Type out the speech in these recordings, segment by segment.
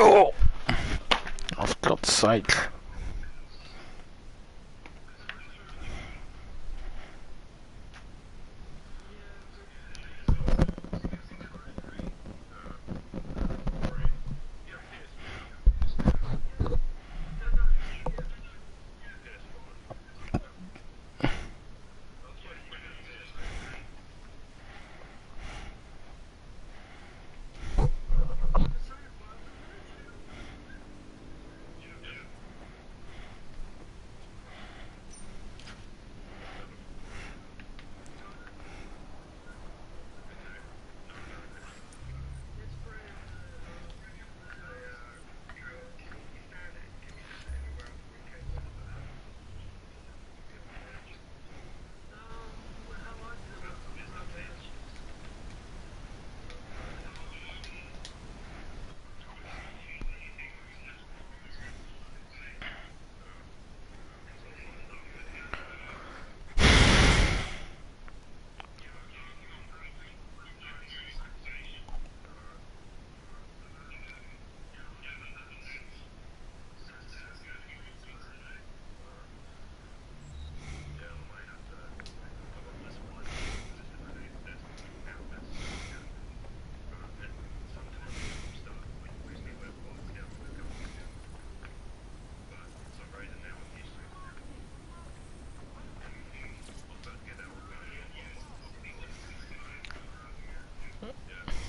Oh, for God's sake.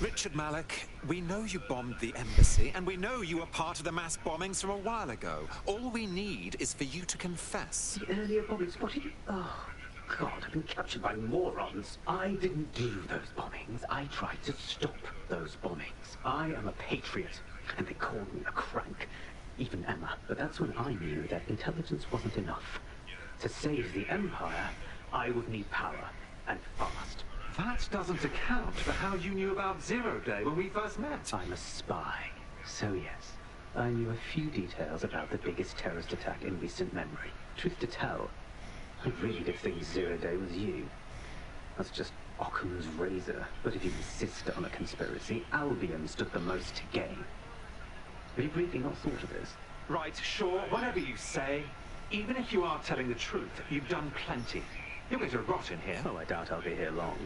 Richard Malik, we know you bombed the embassy, and we know you were part of the mass bombings from a while ago. All we need is for you to confess. The earlier bombings, what did you... Oh, God, I've been captured by morons. I didn't do those bombings. I tried to stop those bombings. I am a patriot, and they called me a crank. Even Emma. But that's when I knew that intelligence wasn't enough. To save the Empire, I would need power, and fast. That doesn't account for how you knew about Zero Day when we first met. I'm a spy, so yes, I knew a few details about the biggest terrorist attack in recent memory. Truth to tell, I really did think Zero Day was you. That's just Occam's razor, but if you insist on a conspiracy, Albion stood the most to gain. Have you really not thought of this? Right, sure, whatever you say. Even if you are telling the truth, you've done plenty. You're going to rot in here. Oh, I doubt I'll be here long.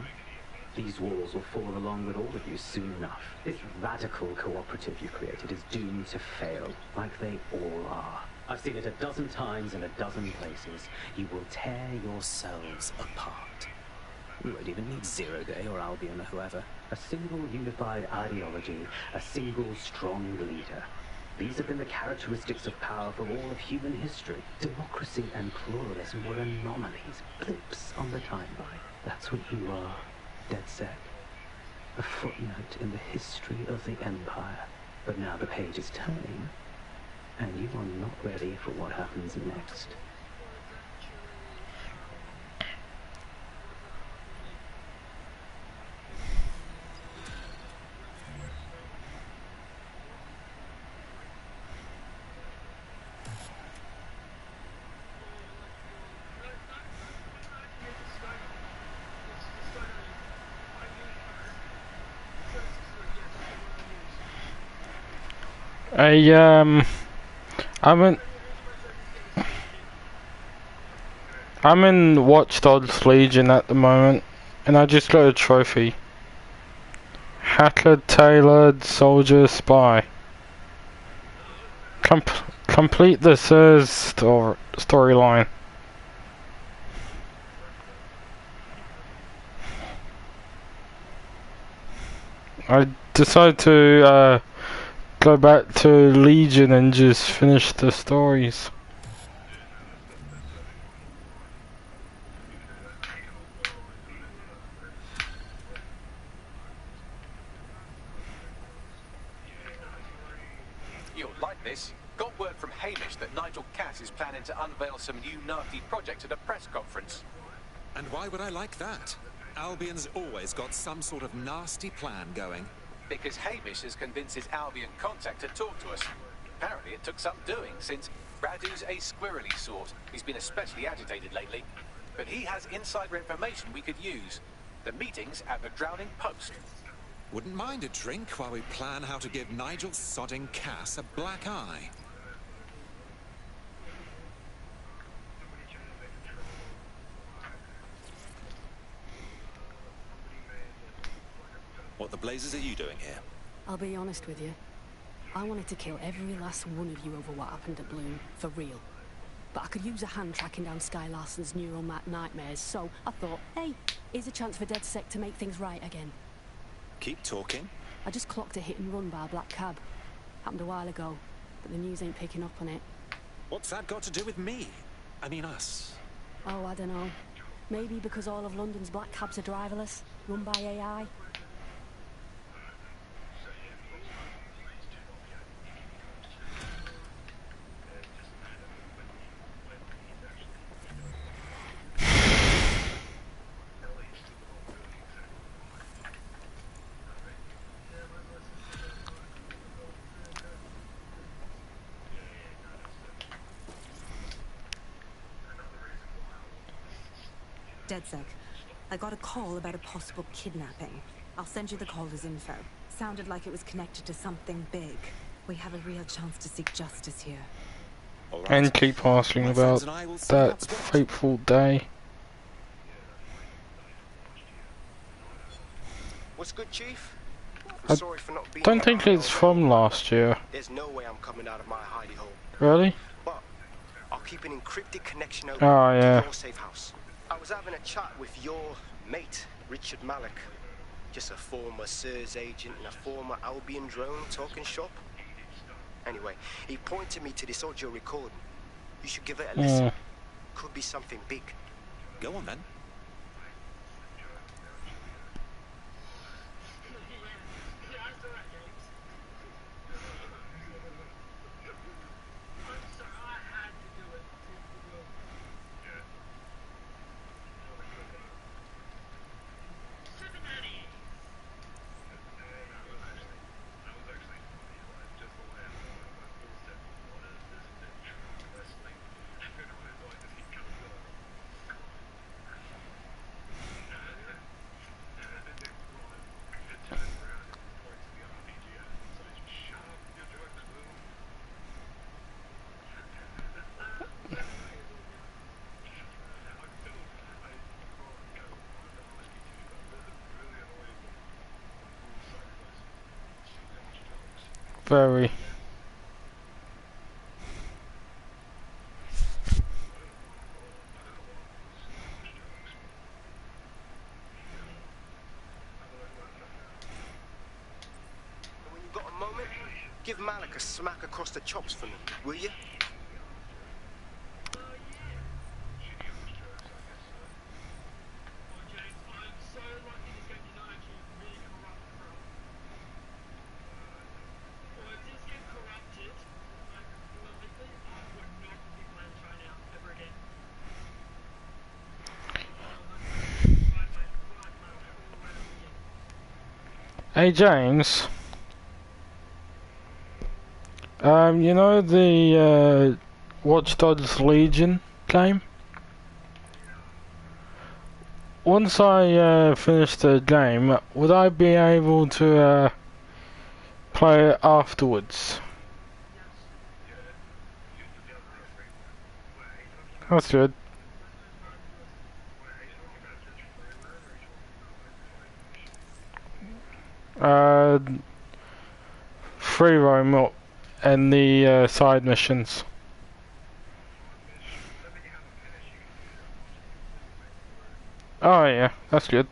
These walls will fall along with all of you soon enough. This radical cooperative you created is doomed to fail, like they all are. I've seen it a dozen times in a dozen places. You will tear yourselves apart. We won't even need Zero Day or Albion or whoever. A single unified ideology, a single strong leader. These have been the characteristics of power for all of human history. Democracy and pluralism were anomalies, blips on the timeline. That's what you are, dead set. A footnote in the history of the Empire. But now the page is turning, and you are not ready for what happens next. I'm in Watch Dogs Legion at the moment, and I just got a trophy. Hacker, Tailored, Soldier, Spy. Complete the SIRS storyline. I decided to go back to Legion and just finish the stories. You'll like this. Got word from Hamish that Nigel Cass is planning to unveil some new nasty project at a press conference. And why would I like that? Albion's always got some sort of nasty plan going. Because Hamish has convinced his Albion contact to talk to us. Apparently it took some doing, since Radu's a squirrely sort. He's been especially agitated lately. But he has insider information we could use. The meeting's at the Drowning Post. Wouldn't mind a drink while we plan how to give Nigel sodding Cass a black eye. What the blazes are you doing here? I'll be honest with you. I wanted to kill every last one of you over what happened at Bloom, for real. But I could use a hand tracking down Sky Larson's neural map nightmares, so I thought, hey, here's a chance for DedSec to make things right again. Keep talking. I just clocked a hit and run by a black cab. Happened a while ago, but the news ain't picking up on it. What's that got to do with me? I mean us. Oh, I don't know. Maybe because all of London's black cabs are driverless, run by AI. DedSec, I got a call about a possible kidnapping. I'll send you the caller's info. Sounded like it was connected to something big. We have a real chance to seek justice here. All right. And keep asking My about friends and I will see that what's what. fateful day. What's good, Chief? I Sorry for not being Don't think it's from last year. There's no way I'm coming out of my hidey hole. Really? But I'll keep an encrypted connection open Oh, to yeah. your safe house. I was having a chat with your mate, Richard Malik. Just a former SIRS agent and a former Albion drone talking shop. Anyway, he pointed me to this audio recording. You should give it a listen. Could be something big. Go on then. Very. When you've got a moment, give Malik a smack across the chops for me, will you? Hey James, you know the Watch Dogs Legion game? Once I finish the game, would I be able to play it afterwards? That's good. Free roam and the side missions. Oh yeah, that's good.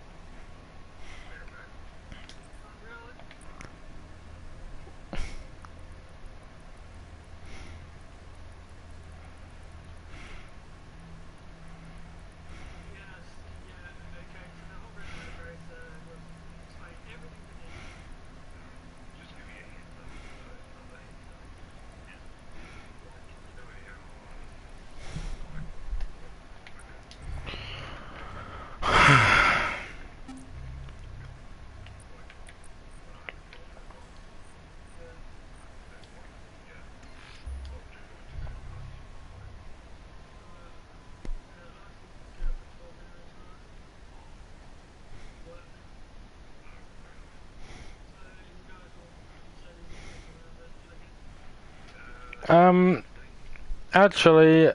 Actually,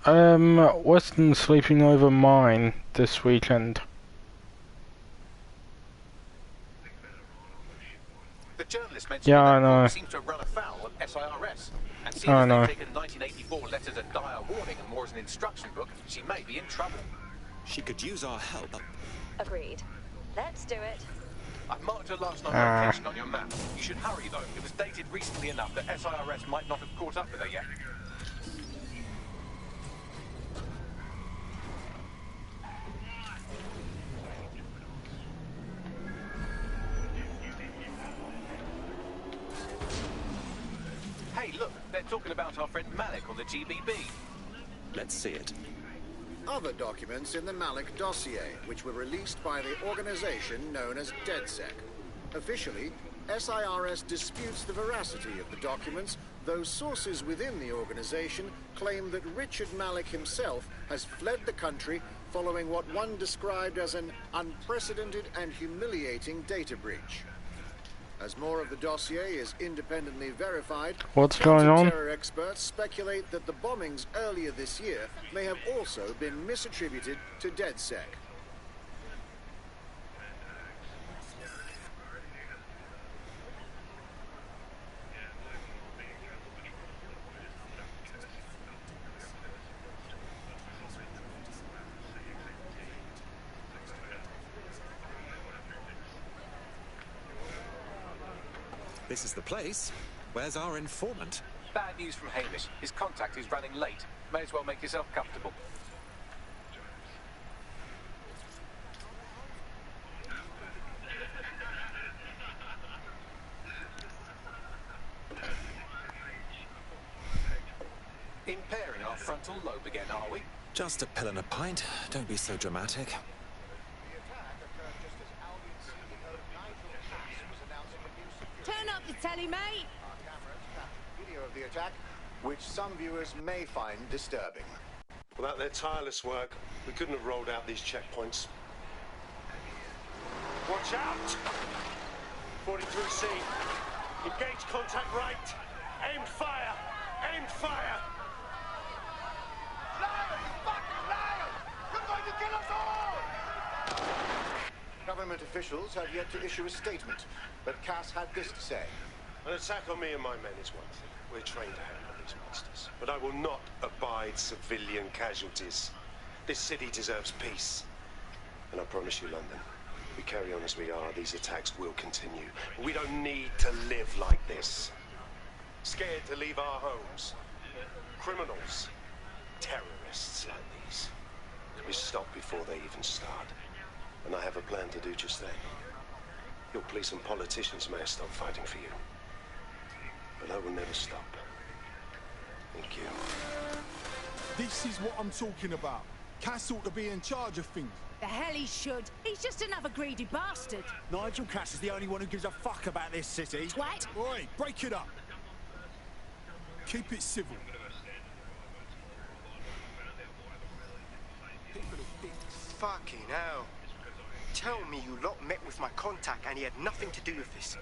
Weston's sleeping over mine this weekend. The journalist mentioned Yeah, I that know. Brooke seems to have run afoul of SIRS. And seeing I as know. they've taken 1984 letter to dire warning and more as an instruction book, she may be in trouble. She could use our help. Agreed. Let's do it. I've marked her last known location on your map. You should hurry, though. It was dated recently enough that SIRS might not have caught up with her yet. Hey, look, they're talking about our friend Malik on the GBB. Let's see it. Other documents in the Malik dossier, which were released by the organization known as DedSec. Officially, SIRS disputes the veracity of the documents, though sources within the organization claim that Richard Malik himself has fled the country following what one described as an unprecedented and humiliating data breach. As more of the dossier is independently verified, What's going on? terror experts speculate that the bombings earlier this year may have also been misattributed to DedSec. This is the place. Where's our informant? Bad news from Hamish. His contact is running late. May as well make yourself comfortable. Impairing our frontal lobe again, are we? Just a pill and a pint. Don't be so dramatic. Turn up the telly, mate. Video of the attack, which some viewers may find disturbing. Without their tireless work, we couldn't have rolled out these checkpoints. Watch out! 43C. Engage contact right. Aimed fire. Aimed fire. Liar, you fucking liar! You're going to kill us all! Government officials have yet to issue a statement, but Cass had this to say. An attack on me and my men is one thing. We're trained to handle these monsters. But I will not abide civilian casualties. This city deserves peace. And I promise you, London, if we carry on as we are, these attacks will continue. We don't need to live like this. Scared to leave our homes. Criminals. Terrorists like these. Can be stopped before they even start. And I have a plan to do just that. Your police and politicians may have stopped fighting for you. But I will never stop. Thank you. This is what I'm talking about. Cass ought to be in charge of things. The hell he should. He's just another greedy bastard. Nigel Cass is the only one who gives a fuck about this city. Twat. Oi, break it up. Keep it civil. Fucking hell. Tell me you lot met with my contact and he had nothing to do with this.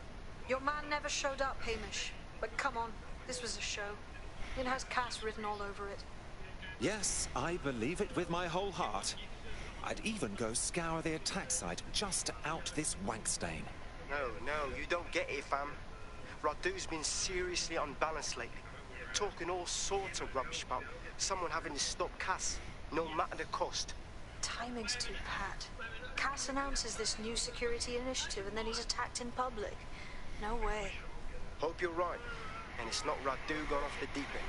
Your man never showed up, Hamish. But come on, this was a show. It has Cass written all over it. Yes, I believe it with my whole heart. I'd even go scour the attack site just to out this wank stain. No, you don't get it, fam. Radu's been seriously unbalanced lately. Talking all sorts of rubbish about someone having to stop Cass, no matter the cost. Timing's too pat. Cass announces this new security initiative and then he's attacked in public. No way. Hope you're right. And it's not Radu gone off the deep end.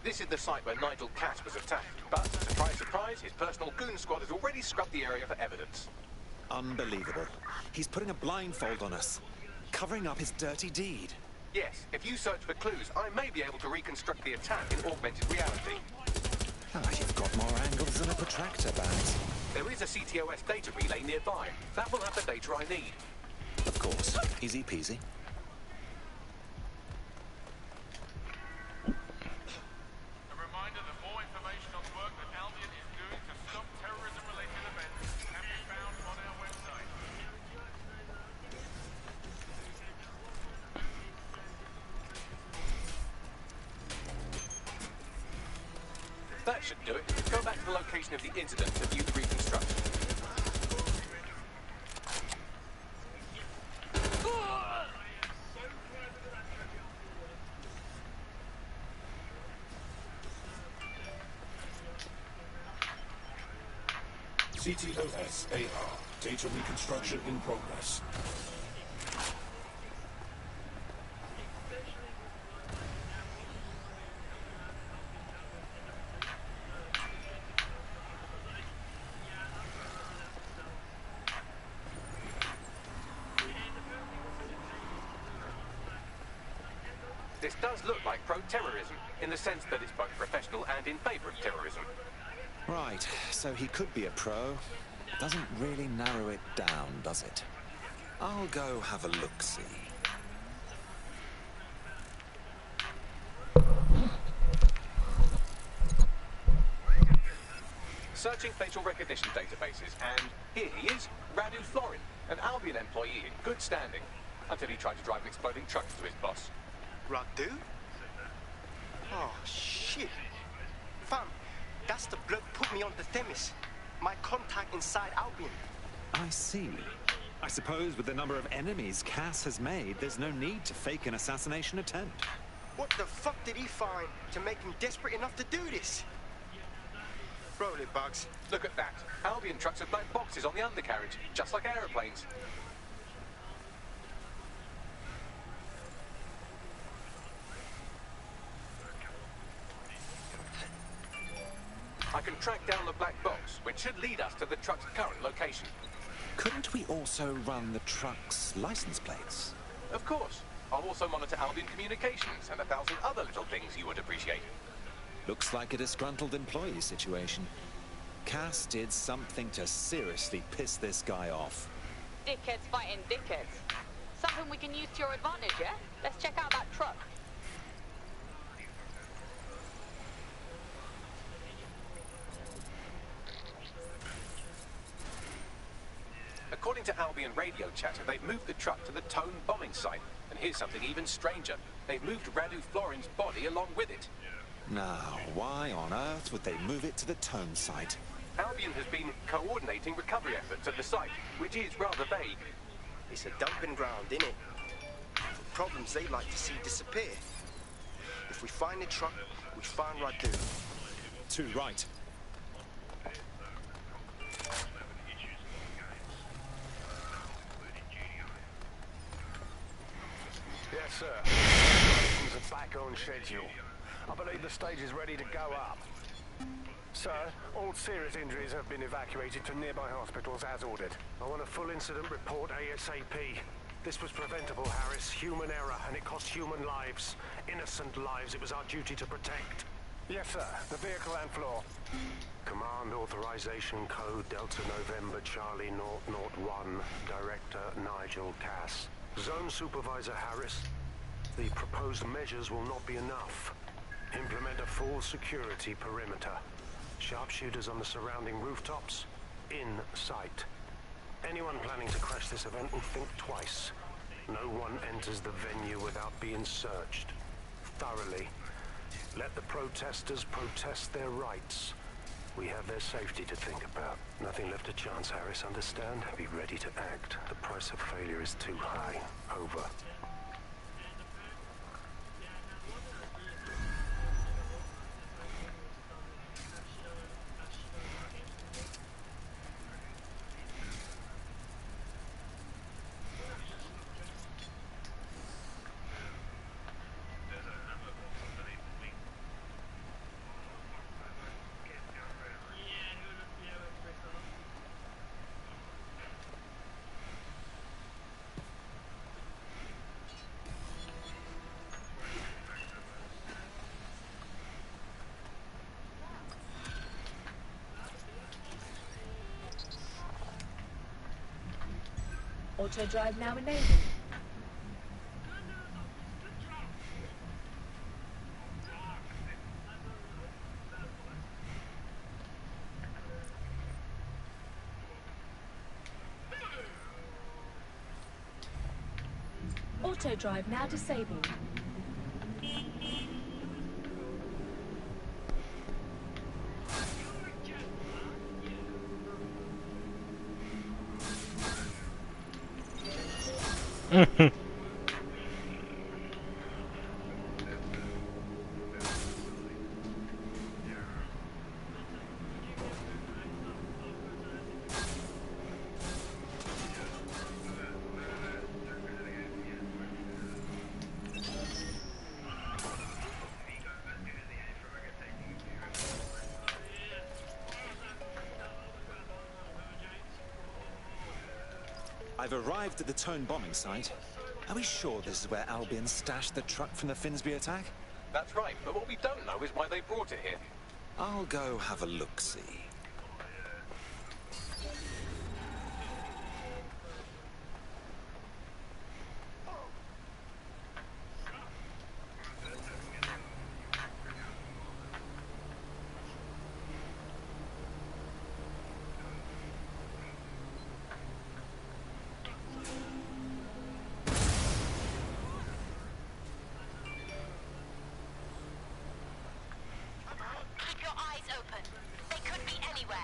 This is the site where Nigel Cass was attacked, but, surprise, surprise, his personal goon squad has already scrubbed the area for evidence. Unbelievable. He's putting a blindfold on us, covering up his dirty deed. Yes, if you search for clues, I may be able to reconstruct the attack in augmented reality. Oh, you've got more angles than a protractor, Bags. There is a CTOS data relay nearby. That will have the data I need. Of course. Easy peasy. That should do it. Go back to the location of the incident to view the reconstruction. CTOS AR. Data reconstruction in progress. This does look like pro-terrorism, in the sense that it's both professional and in favour of terrorism. Right, so he could be a pro. Doesn't really narrow it down, does it? I'll go have a look-see. Searching facial recognition databases, and here he is, Radu Florin, an Albion employee in good standing, until he tried to drive an exploding truck to his boss. Radu? Oh, shit. Fam, that's the bloke put me on the Themis. My contact inside Albion. I see. I suppose with the number of enemies Cass has made, there's no need to fake an assassination attempt. What the fuck did he find to make him desperate enough to do this? Roll it, Bugs. Look at that. Albion trucks have black boxes on the undercarriage, just like aeroplanes. I can track down the black box, which should lead us to the truck's current location. Couldn't we also run the truck's license plates? Of course. I'll also monitor Albion communications and 1,000 other little things you would appreciate. Looks like a disgruntled employee situation. Cass did something to seriously piss this guy off. Dickheads fighting dickheads. Something we can use to your advantage, yeah? Let's check out that truck. According to Albion radio chatter, they've moved the truck to the Tone bombing site. And here's something even stranger. They've moved Radu Florin's body along with it. Now, why on earth would they move it to the Tone site? Albion has been coordinating recovery efforts at the site, which is rather vague. It's a dumping ground, innit? For problems they like to see disappear. If we find the truck, we find Radu. Too right. Yes, sir. Operations are back on schedule. I believe the stage is ready to go up. Sir, all serious injuries have been evacuated to nearby hospitals as ordered. I want a full incident report ASAP. This was preventable, Harris. Human error, and it cost human lives. Innocent lives it was our duty to protect. Yes, sir. The vehicle and floor. Command authorization code Delta November Charlie 001. Director Nigel Cass. Zone Supervisor Harris. The proposed measures will not be enough. Implement a full security perimeter. Sharpshooters on the surrounding rooftops. In sight. Anyone planning to crash this event will think twice. No one enters the venue without being searched. Thoroughly. Let the protesters protest their rights. We have their safety to think about. Nothing left to chance, Harris, understand? Be ready to act. The price of failure is too high. Over. Auto drive now enabled. Auto drive now disabled. I've arrived at the Tone bombing site. Are we sure this is where Albion stashed the truck from the Finsbury attack? That's right, but what we don't know is why they brought it here. I'll go have a look-see. Keep your eyes open. They could be anywhere.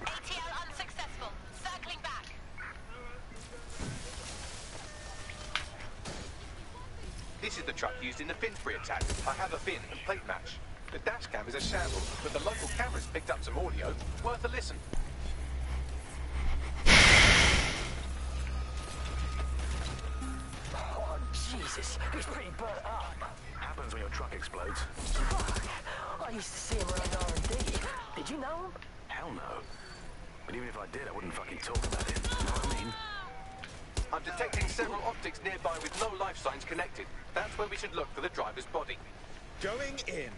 ATL unsuccessful. Circling back. This is the truck used in the Finsbury attack. I have a bin and plate match. The dash cam is a shambles, but the local cameras picked up some audio. Worth a listen. Oh, Jesus, he's pretty burnt up. Happens when your truck explodes. I used to see him around R&D. Did you know him? Hell no. But even if I did, I wouldn't fucking talk about it. You know what I mean? I'm detecting several optics nearby with no life signs connected. That's where we should look for the driver's body. Going in.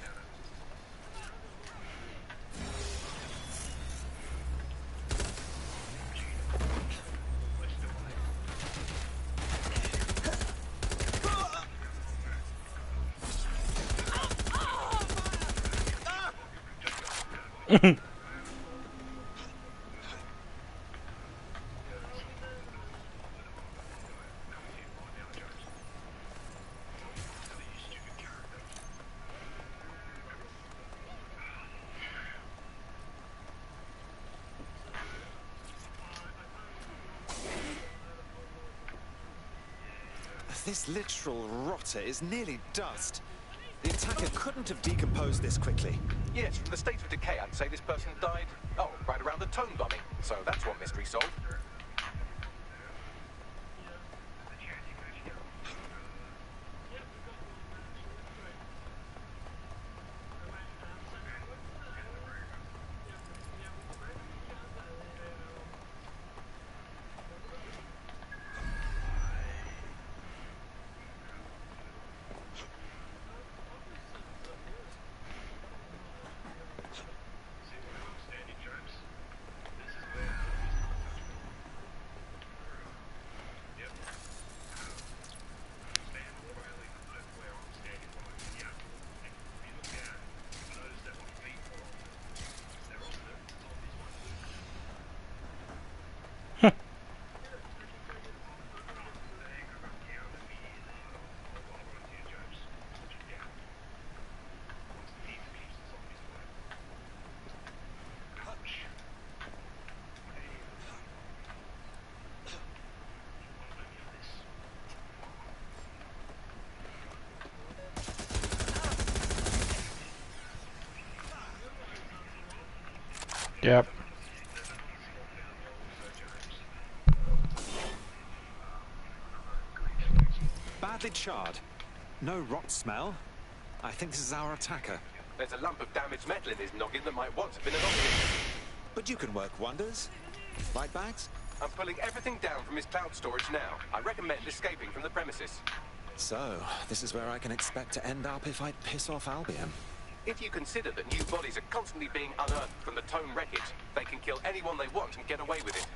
This literal rotter is nearly dust. The attacker couldn't have decomposed this quickly. Yes, from the state of decay, I'd say this person died, right around the Tone bombing. So that's one mystery solved. Yep. Badly charred. No rot smell. I think this is our attacker. There's a lump of damaged metal in his noggin that might once have been an object. But you can work wonders. Right, Bags? I'm pulling everything down from his cloud storage now. I recommend escaping from the premises. So, this is where I can expect to end up if I piss off Albion. If you consider that new bodies are constantly being unearthed from the Tome wreckage, they can kill anyone they want and get away with it.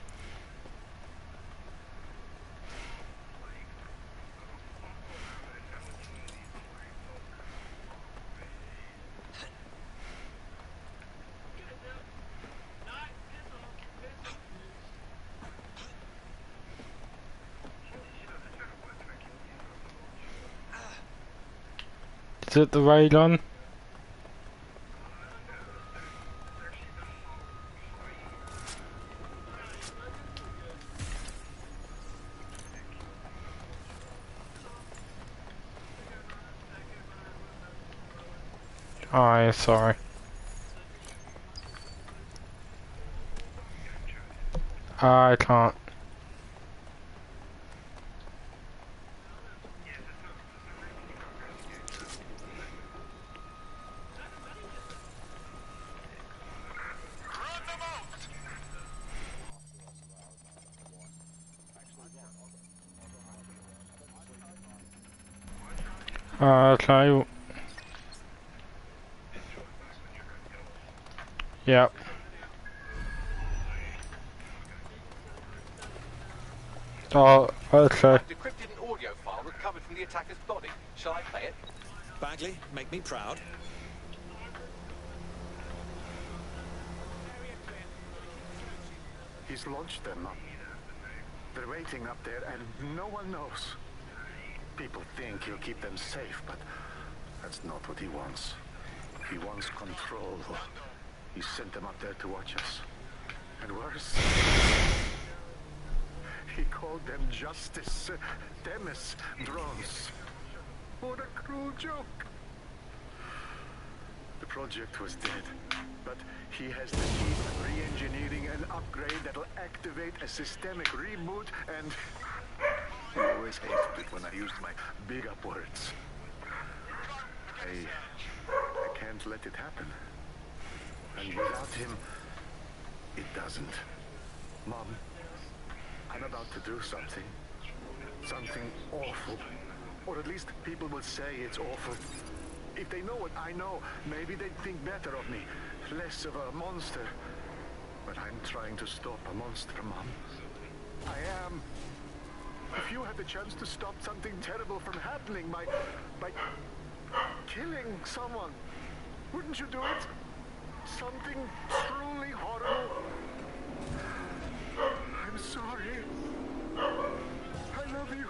Is it the radon? Oh, yeah, sorry. I can't. Okay. Yep. Oh, okay. I've decrypted an audio file recovered from the attacker's body. Shall I play it? Bagley, make me proud. He's launched them up. They're waiting up there and no one knows. People think he'll keep them safe, but that's not what he wants. He wants control. He sent them up there to watch us. And worse, he called them Justice Themis drones. What a cruel joke. The project was dead, but he has the team re-engineering an upgrade that'll activate a systemic reboot and... I always hated it when I used my big up words. I can't let it happen. And without him, it doesn't. Mom, I'm about to do something. Something awful. Or at least people will say it's awful. If they know what I know, maybe they'd think better of me. Less of a monster. But I'm trying to stop a monster, Mom. I am. If you had the chance to stop something terrible from happening by killing someone, wouldn't you do it? Something truly horrible. I'm sorry. I love you.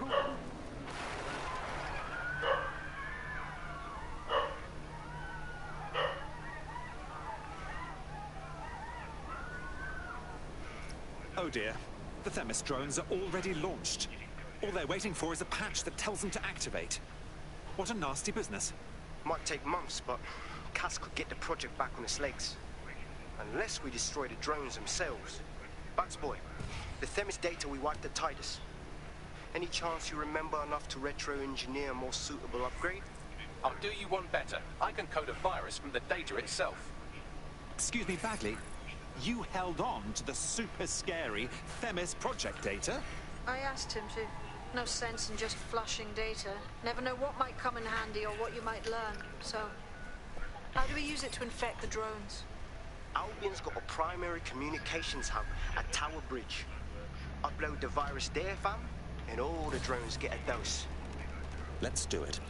Oh dear, the Themis drones are already launched. All they're waiting for is a patch that tells them to activate. What a nasty business. Might take months, but Cass could get the project back on its legs. Unless we destroy the drones themselves. Bugs boy, the Themis data we wiped at Titus. Any chance you remember enough to retro-engineer a more suitable upgrade? I'll do you one better. I can code a virus from the data itself. Excuse me, Bagley. You held on to the super scary Themis project data? I asked him to. No sense in just flushing data. Never know what might come in handy or what you might learn. So, how do we use it to infect the drones? Albion's got a primary communications hub at Tower Bridge. Upload the virus there, fam, and all the drones get a dose. Let's do it.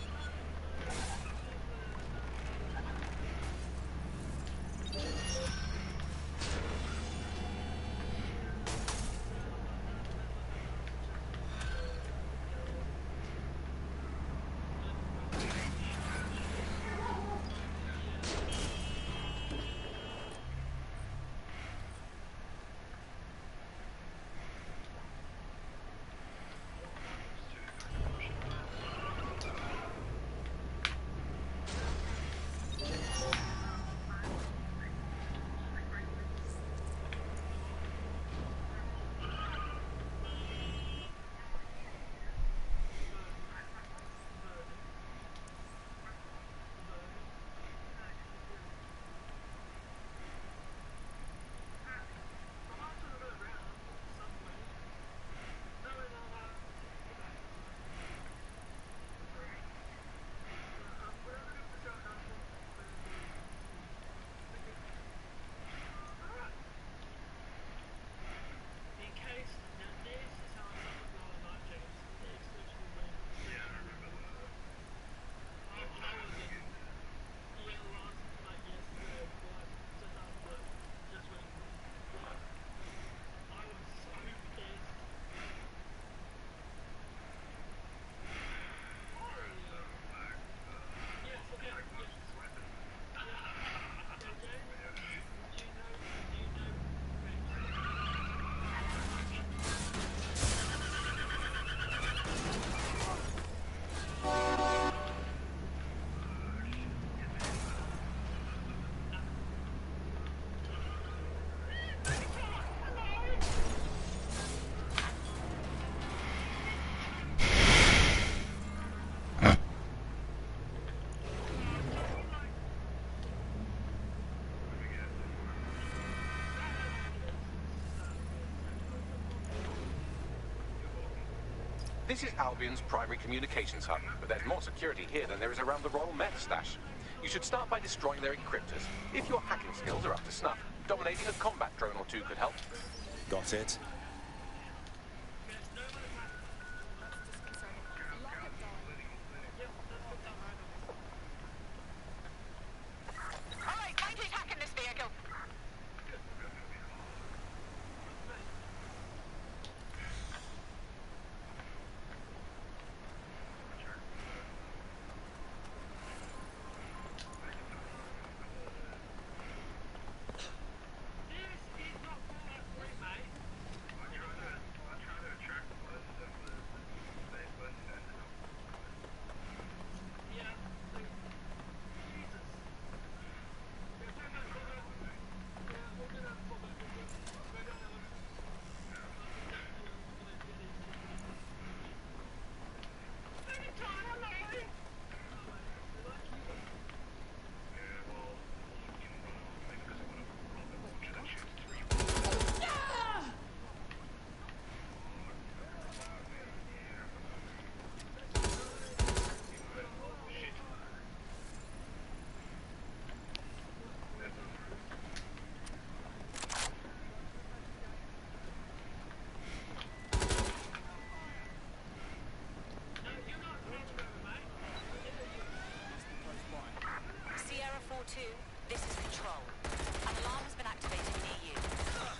This is Albion's primary communications hub, but there's more security here than there is around the Royal Meth stash. You should start by destroying their encryptors. If your hacking skills are up to snuff, dominating a combat drone or two could help. Got it. Alright, find who's hacking this vehicle. Sierra 4-2, this is Control. An alarm has been activated near you.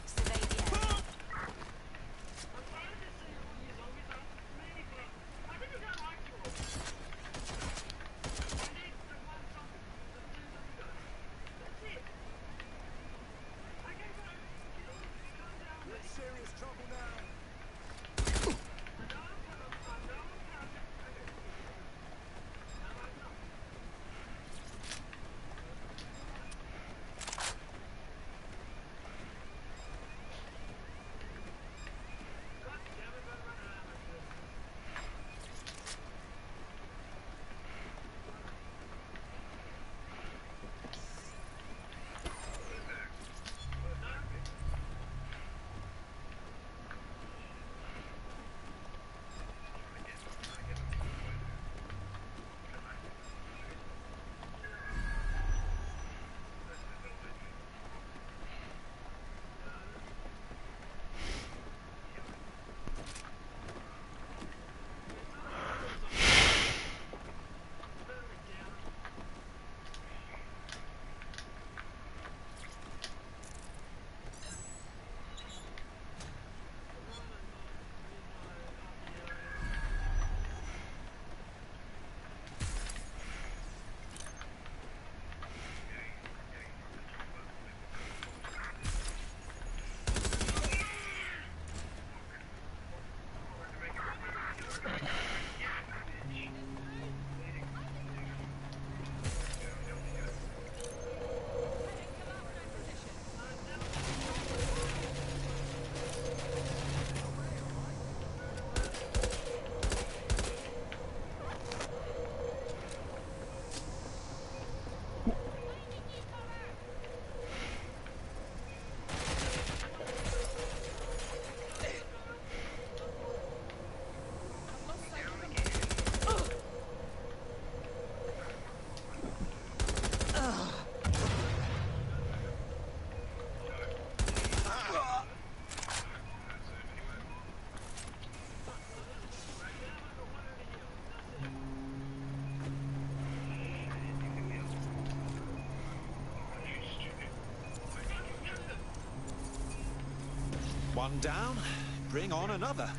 Survey the area. Serious trouble now. One down, bring on another.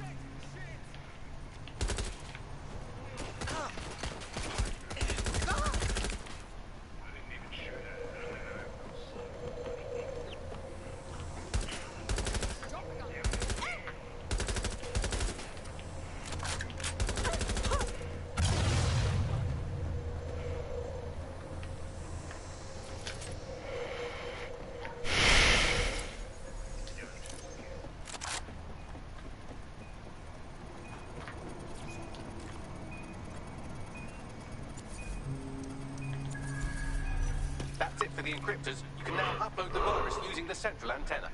That's it for the encryptors. You can now upload the virus using the central antenna.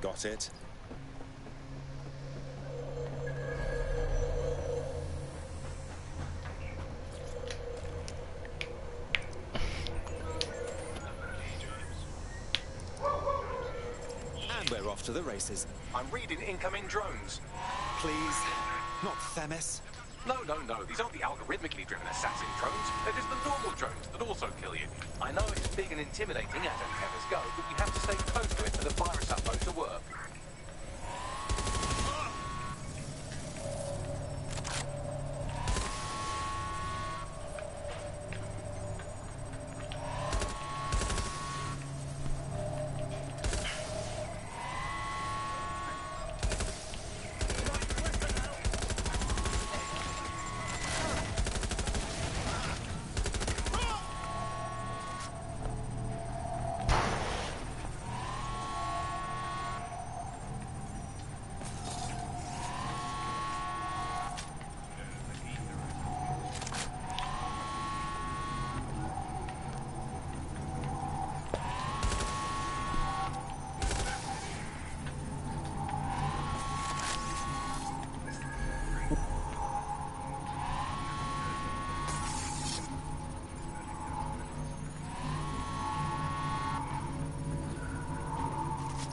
Got it. off to the races. I'm reading incoming drones. Please, not Themis. No. These aren't the algorithmically driven assassin drones. They're just the normal drones that also kill you. I know it's big and intimidating as antennas go, but you have to stay close to it for the virus upload to work.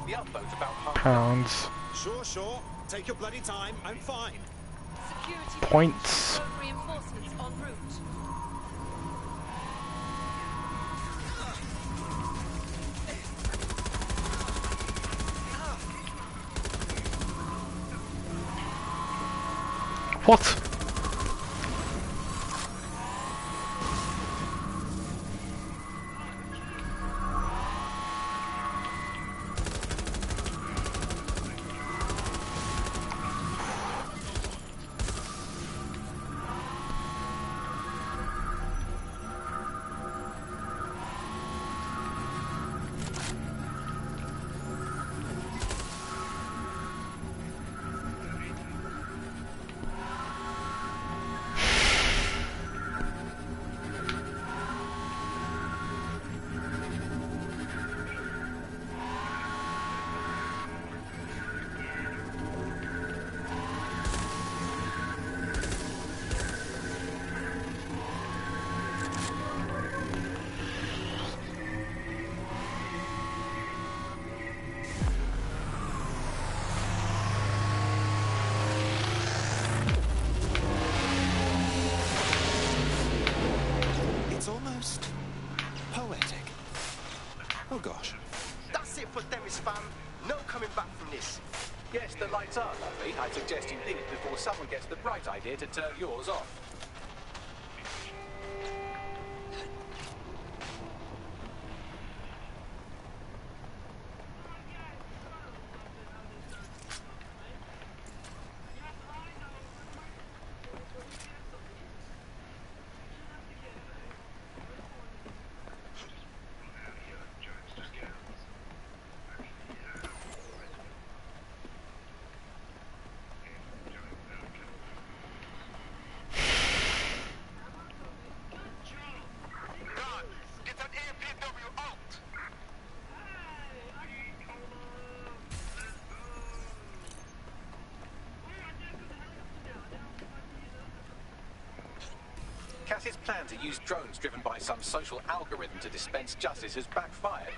The upload's about pounds. Sure. Take your bloody time. I'm fine. Security Points. reinforcements en route. What? It's almost poetic. Oh gosh. That's it for Themis, fam. No coming back from this. Yes, the lights are lovely. I suggest you leave before someone gets the bright idea to turn yours off. Cass's plan to use drones driven by some social algorithm to dispense justice has backfired.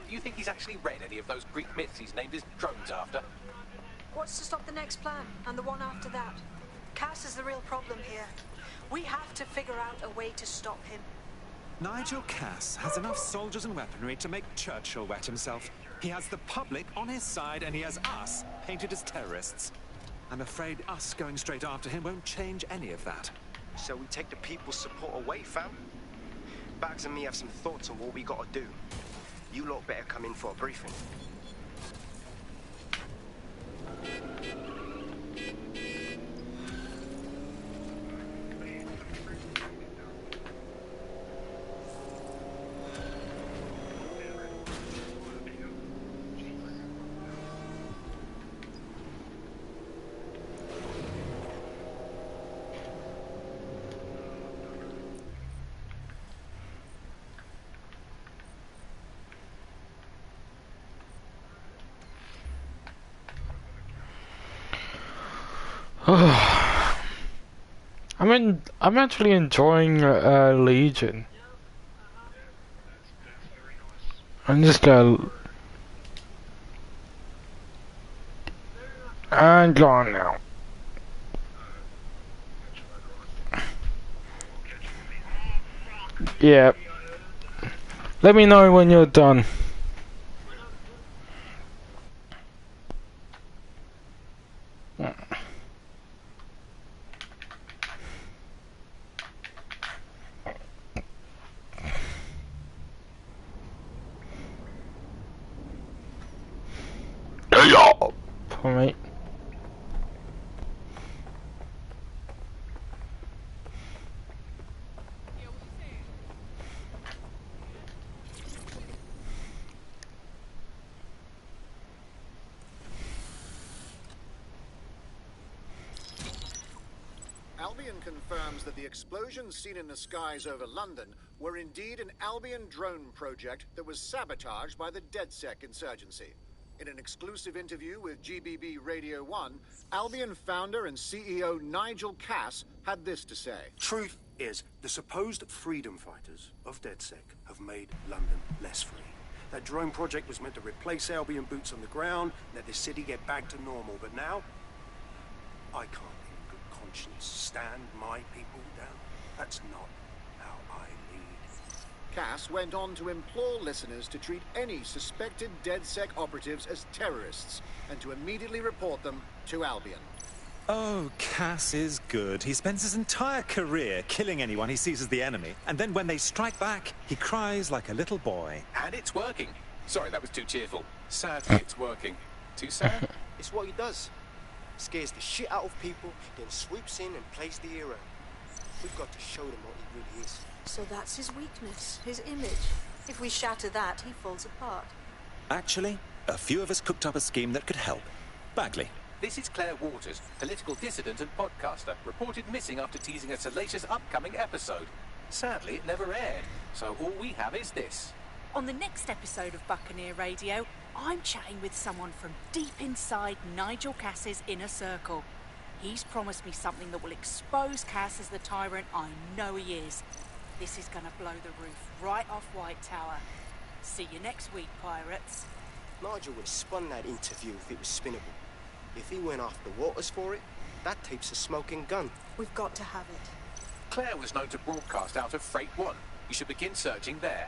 Do you think he's actually read any of those Greek myths he's named his drones after? What's to stop the next plan, and the one after that? Cass is the real problem here. We have to figure out a way to stop him. Nigel Cass has enough soldiers and weaponry to make Churchill wet himself. He has the public on his side, and he has us painted as terrorists. I'm afraid us going straight after him won't change any of that. So we take the people's support away, fam? Bags and me have some thoughts on what we gotta do. You lot better come in for a briefing. I'm actually enjoying Legion. I'm just And gone now. Yeah. Let me know when you're done. For me. Albion confirms that the explosions seen in the skies over London were indeed an Albion drone project that was sabotaged by the DedSec insurgency. In an exclusive interview with GBB Radio 1, Albion founder and CEO Nigel Cass had this to say. Truth is, the supposed freedom fighters of DedSec have made London less free. That drone project was meant to replace Albion boots on the ground, let the city get back to normal, but now, I can't in good conscience stand my people down. That's not how I lead. Cass went on to implore listeners to treat any suspected DedSec operatives as terrorists and to immediately report them to Albion. Oh, Cass is good. He spends his entire career killing anyone he sees as the enemy, and then when they strike back, he cries like a little boy. And it's working. Sorry, that was too cheerful. Sadly, it's working. Too sad? It's what he does. Scares the shit out of people, then swoops in and plays the hero. We've got to show them what he really is. So that's his weakness, his image. If we shatter that, he falls apart. Actually, a few of us cooked up a scheme that could help. Bagley. This is Claire Waters, political dissident and podcaster, reported missing after teasing a salacious upcoming episode. Sadly, it never aired, so all we have is this. On the next episode of Buccaneer Radio, I'm chatting with someone from deep inside Nigel Cass's inner circle. He's promised me something that will expose Cass as the tyrant I know he is. This is gonna blow the roof right off White Tower. See you next week, pirates. Nigel would have spun that interview if it was spinnable. If he went after Waters for it, that tape's a smoking gun. We've got to have it. Claire was known to broadcast out of Freight 1. You should begin searching there.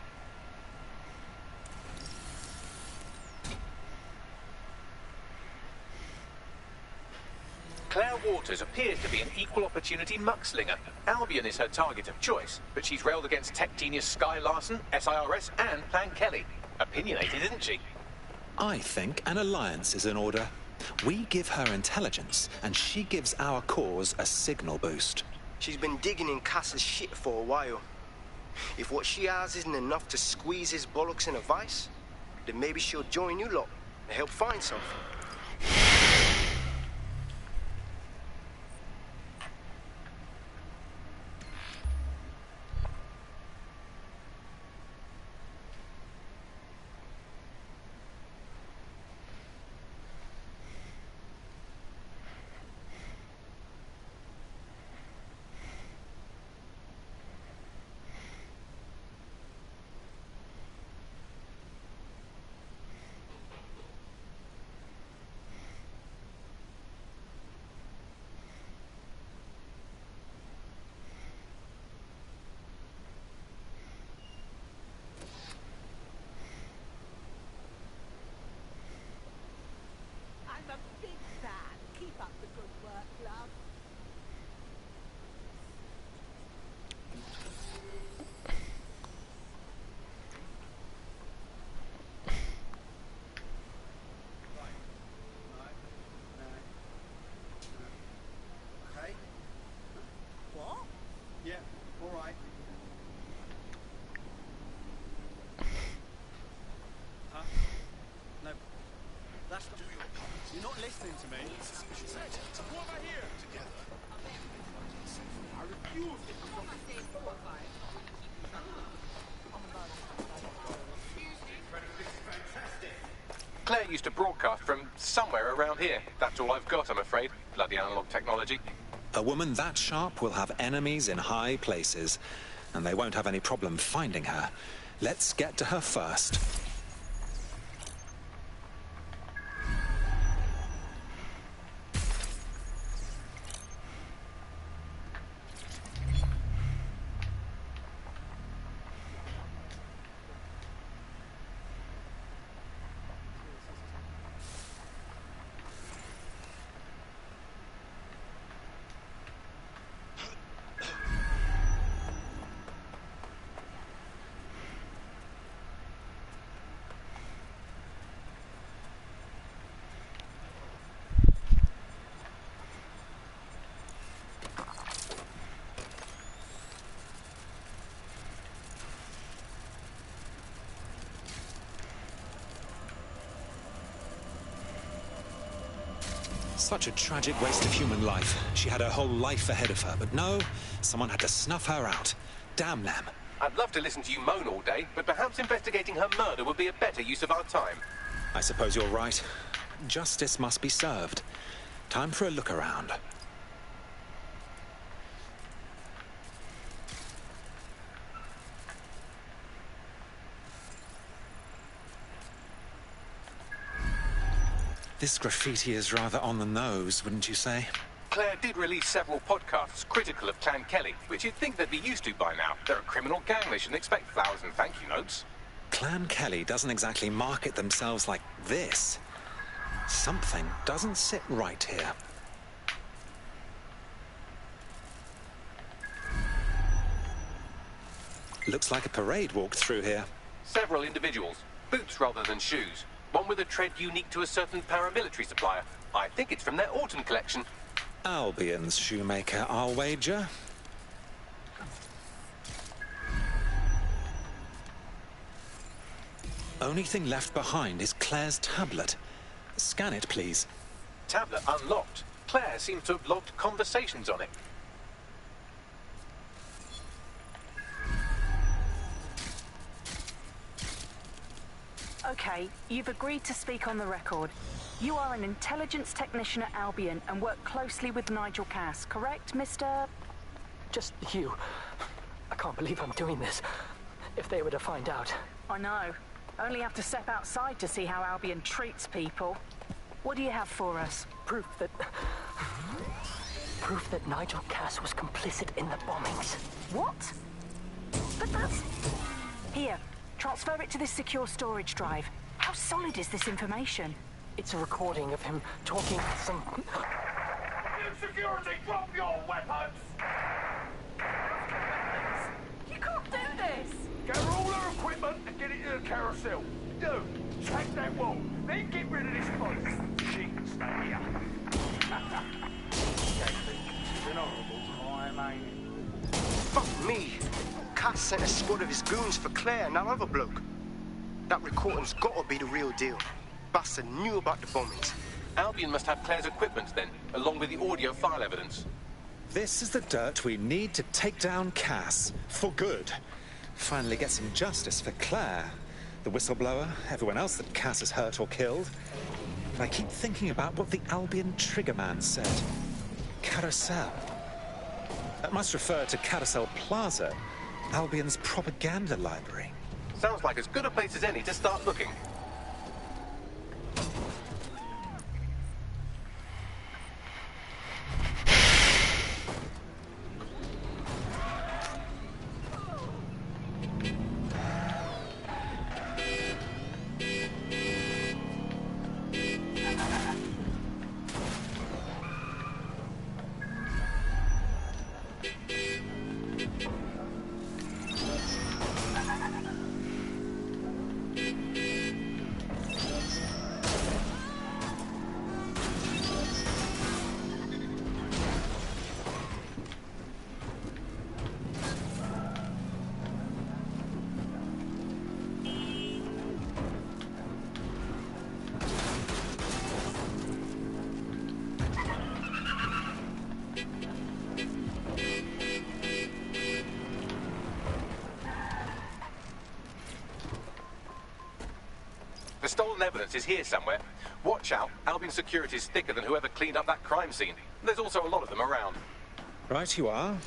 Claire Waters appears to be an equal opportunity muckslinger. Albion is her target of choice, but she's railed against tech genius Sky Larson, SIRS, and Plan Kelly. Opinionated, isn't she? I think an alliance is in order. We give her intelligence, and she gives our cause a signal boost. She's been digging in Cass's shit for a while. If what she has isn't enough to squeeze his bollocks in a vice, then maybe she'll join you lot and help find something. You're not listening to me. Come over here together. I refuse to Claire used to broadcast from somewhere around here. That's all I've got, I'm afraid. Bloody analog technology. A woman that sharp will have enemies in high places, and they won't have any problem finding her. Let's get to her first. Such a tragic waste of human life. She had her whole life ahead of her, but no, someone had to snuff her out. Damn them. I'd love to listen to you moan all day, but perhaps investigating her murder would be a better use of our time. I suppose you're right. Justice must be served. Time for a look around. This graffiti is rather on the nose, wouldn't you say? Claire did release several podcasts critical of Clan Kelly, which you'd think they'd be used to by now. They're a criminal gang, they shouldn't expect flowers and thank you notes. Clan Kelly doesn't exactly market themselves like this. Something doesn't sit right here. Looks like a parade walked through here. Several individuals, boots rather than shoes. One with a tread unique to a certain paramilitary supplier. I think it's from their autumn collection. Albion's shoemaker, I'll wager. Only thing left behind is Claire's tablet. Scan it, please. Tablet unlocked. Claire seems to have logged conversations on it. Okay, you've agreed to speak on the record. You are an intelligence technician at Albion and work closely with Nigel Cass, correct, Mr...? Just you. I can't believe I'm doing this. If they were to find out. I know. Only have to step outside to see how Albion treats people. What do you have for us? Proof that Nigel Cass was complicit in the bombings. What? But that's... Here, transfer it to this secure storage drive. How solid is this information? It's a recording of him talking with some... Security, drop your weapons! You can't do this! Gather all her equipment and get it to the carousel. Do. Track that wall. Then get rid of this place. She can stay here. It's an horrible time, ain't it? Fuck me. Cass sent a squad of his goons for Claire and that other bloke. That recording's gotta be the real deal. Bastard knew about the bombings. Albion must have Claire's equipment then, along with the audio file evidence. This is the dirt we need to take down Cass. For good. Finally get some justice for Claire, the whistleblower, everyone else that Cass has hurt or killed. But I keep thinking about what the Albion Triggerman said. Carousel. That must refer to Carousel Plaza, Albion's propaganda library. Sounds like as good a place as any to start looking. The stolen evidence is here somewhere. Watch out, Albion security is thicker than whoever cleaned up that crime scene. There's also a lot of them around. Right you are.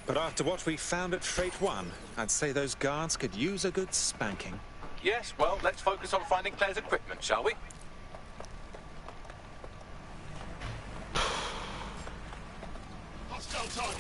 But after what we found at Freight 1, I'd say those guards could use a good spanking. Yes, well, let's focus on finding Claire's equipment, shall we? Hostile target.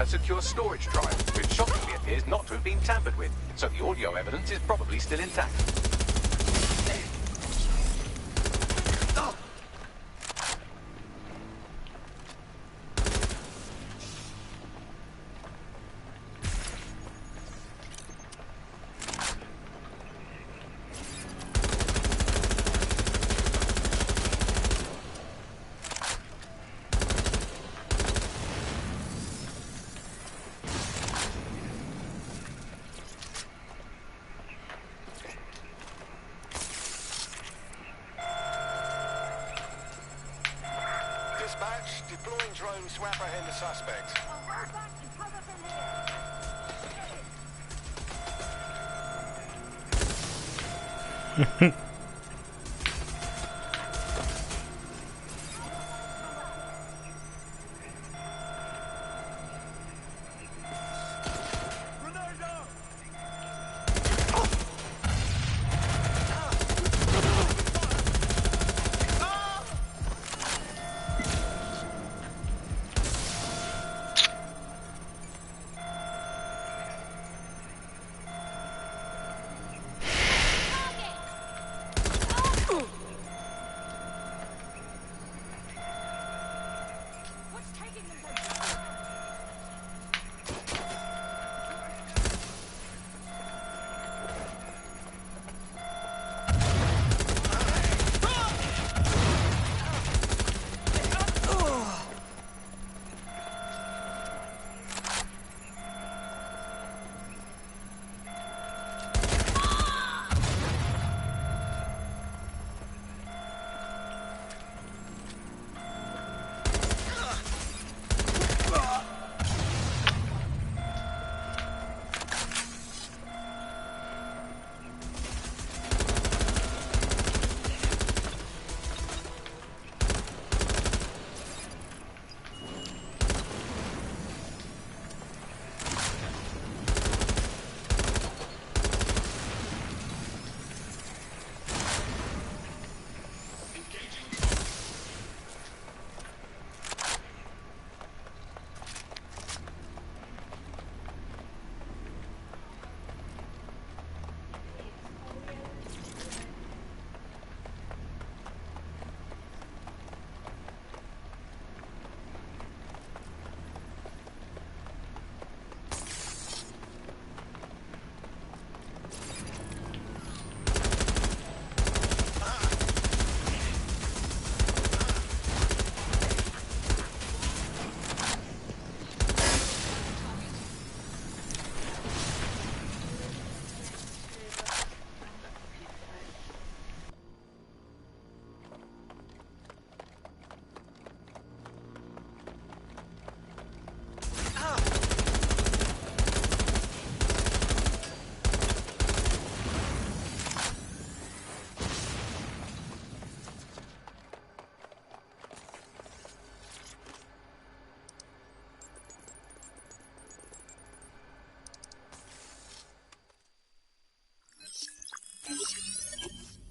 a secure storage drive, which shockingly appears not to have been tampered with, so the audio evidence is probably still intact. Deploying drone to apprehend the suspect.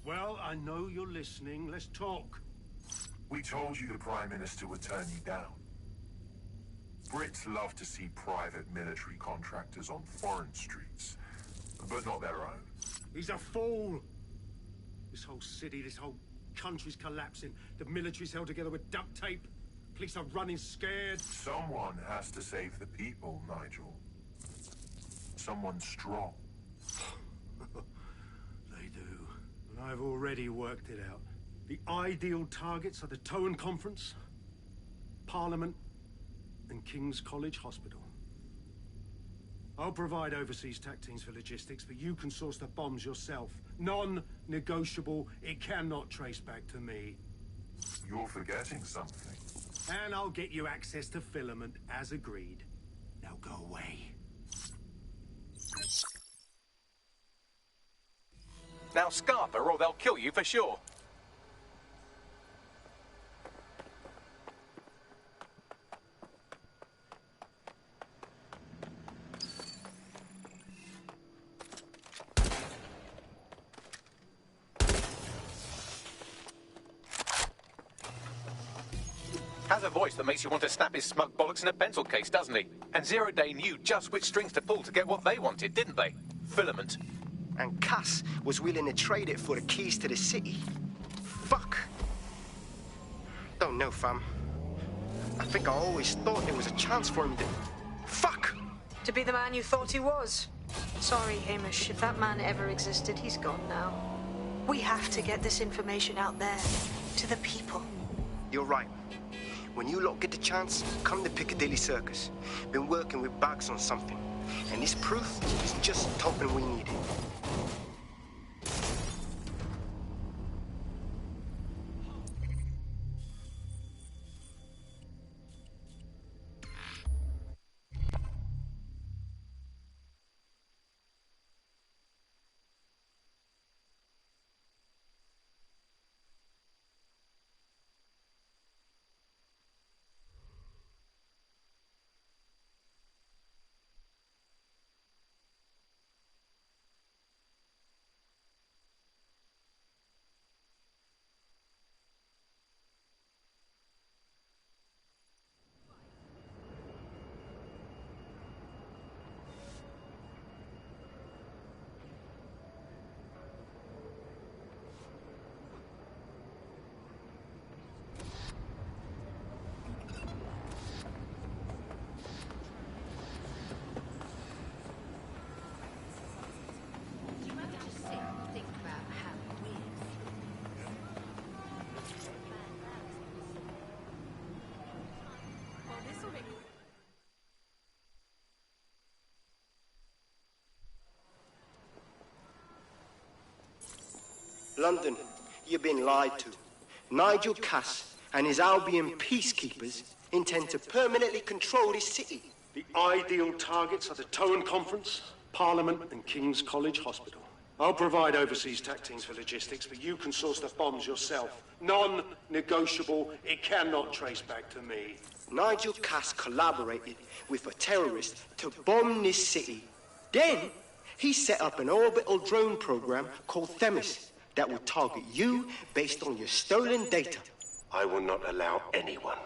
Well, I know you're listening. Let's talk. We told you the Prime Minister would turn you down. Brits love to see private military contractors on foreign streets, but not their own. He's a fool! This whole city, this whole country's collapsing. The military's held together with duct tape. Police are running scared. Someone has to save the people, Nigel. Someone strong. They do. And I've already worked it out. The ideal targets are the Towan Conference, Parliament, and King's College Hospital. I'll provide overseas tac teams for logistics, but you can source the bombs yourself. Non-negotiable. It cannot trace back to me. You're forgetting something. And I'll get you access to filament, as agreed. Now go away. Now Scarper, or they'll kill you for sure. Has a voice that makes you want to snap his smug bollocks in a pencil case, doesn't he? And Zero Day knew just which strings to pull to get what they wanted, didn't they? Filament. And Cass was willing to trade it for the keys to the city. Fuck. Don't know, fam. I think I always thought there was a chance for him to... Fuck! To be the man you thought he was. Sorry, Hamish. If that man ever existed, he's gone now. We have to get this information out there, to the people. You're right. When you lot get the chance, come to Piccadilly Circus. Been working with Bags on something. And this proof is just the token we needed. London, you've been lied to. Nigel Cass and his Albion peacekeepers intend to permanently control this city. The ideal targets are the Towan Conference, Parliament, and King's College Hospital. I'll provide overseas tech teams for logistics, but you can source the bombs yourself. Non-negotiable. It cannot trace back to me. Nigel Cass collaborated with a terrorist to bomb this city. Then, he set up an orbital drone program called Themis that will target you based on your stolen data. I will not allow anyone,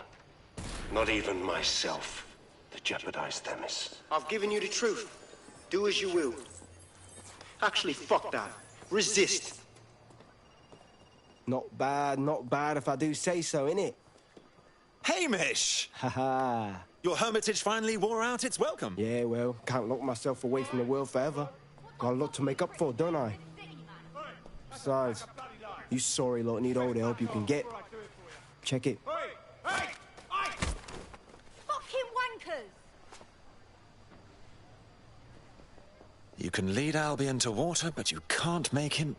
not even myself, to jeopardize Themis. I've given you the truth. Do as you will. Actually, fuck that. Resist. Not bad if I do say so, innit? Hamish! Haha. Your hermitage finally wore out its welcome. Yeah, well, can't lock myself away from the world forever. Got a lot to make up for, don't I? Besides, you sorry lot need all the help you can get. Check it. Fucking wankers! You can lead Albion to water, but you can't make him...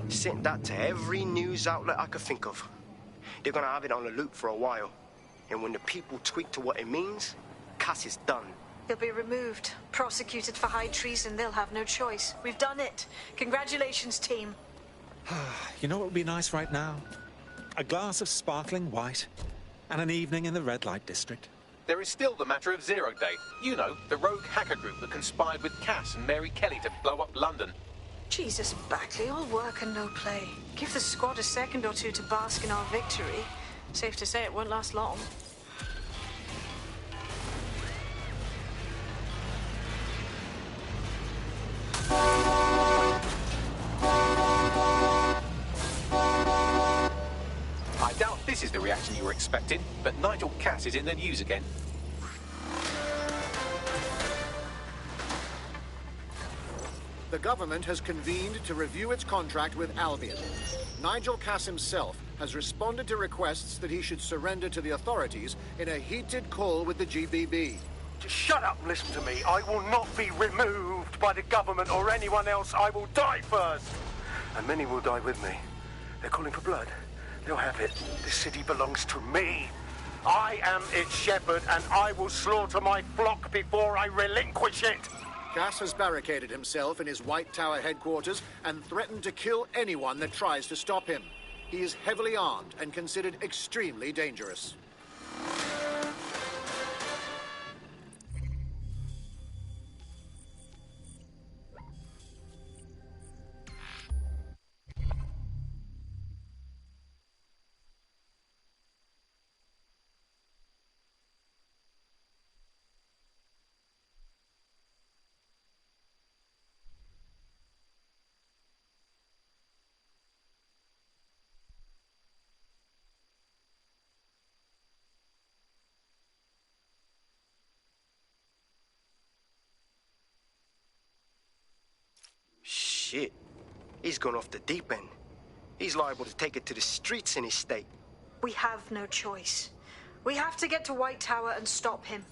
Sent that to every news outlet I could think of. They're gonna have it on the loop for a while. And when the people tweak to what it means, Cass is done. He'll be removed, prosecuted for high treason. They'll have no choice. We've done it. Congratulations, team. You know what would be nice right now? A glass of sparkling white and an evening in the red light district. There is still the matter of Zero Day. You know, the rogue hacker group that conspired with Cass and Mary Kelly to blow up London. Jesus, Backley, all work and no play. Give the squad a second or two to bask in our victory. Safe to say it won't last long. I doubt this is the reaction you were expecting, but Nigel Cass is in the news again. The government has convened to review its contract with Albion. Nigel Cass himself has responded to requests that he should surrender to the authorities in a heated call with the GBB. Just shut up and listen to me. I will not be removed by the government or anyone else. I will die first. And many will die with me. They're calling for blood. They'll have it. This city belongs to me. I am its shepherd, and I will slaughter my flock before I relinquish it. Cass has barricaded himself in his White Tower headquarters and threatened to kill anyone that tries to stop him. He is heavily armed and considered extremely dangerous. Shit. He's gone off the deep end. He's liable to take it to the streets in his state. We have no choice. We have to get to White Tower and stop him.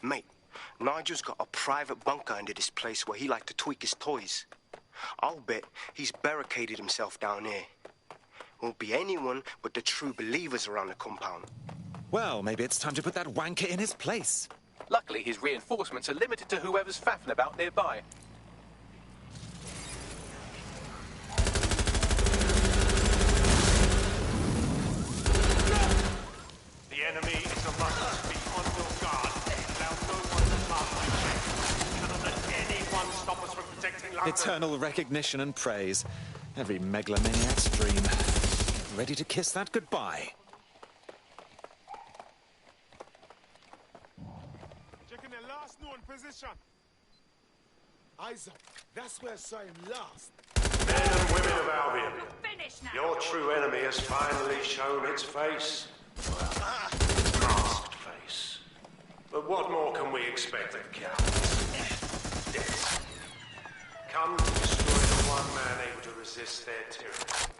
Mate, Nigel's got a private bunker under this place where he liked to tweak his toys. I'll bet he's barricaded himself down here. Won't be anyone but the true believers around the compound. Well, maybe it's time to put that wanker in his place. Luckily, his reinforcements are limited to whoever's faffing about nearby. The enemy is among us. Be on your guard. Allow no one to pass my check. Cannot let anyone stop us from protecting London. Eternal recognition and praise. Every megalomaniac's dream. Ready to kiss that goodbye. Checking the last known position. Isaac, that's where I saw him last. Men and women of Albion, your true enemy has finally shown its face. Well, masked face. But what more can we expect of cowards? Death. Come to destroy the one man able to resist their tyranny.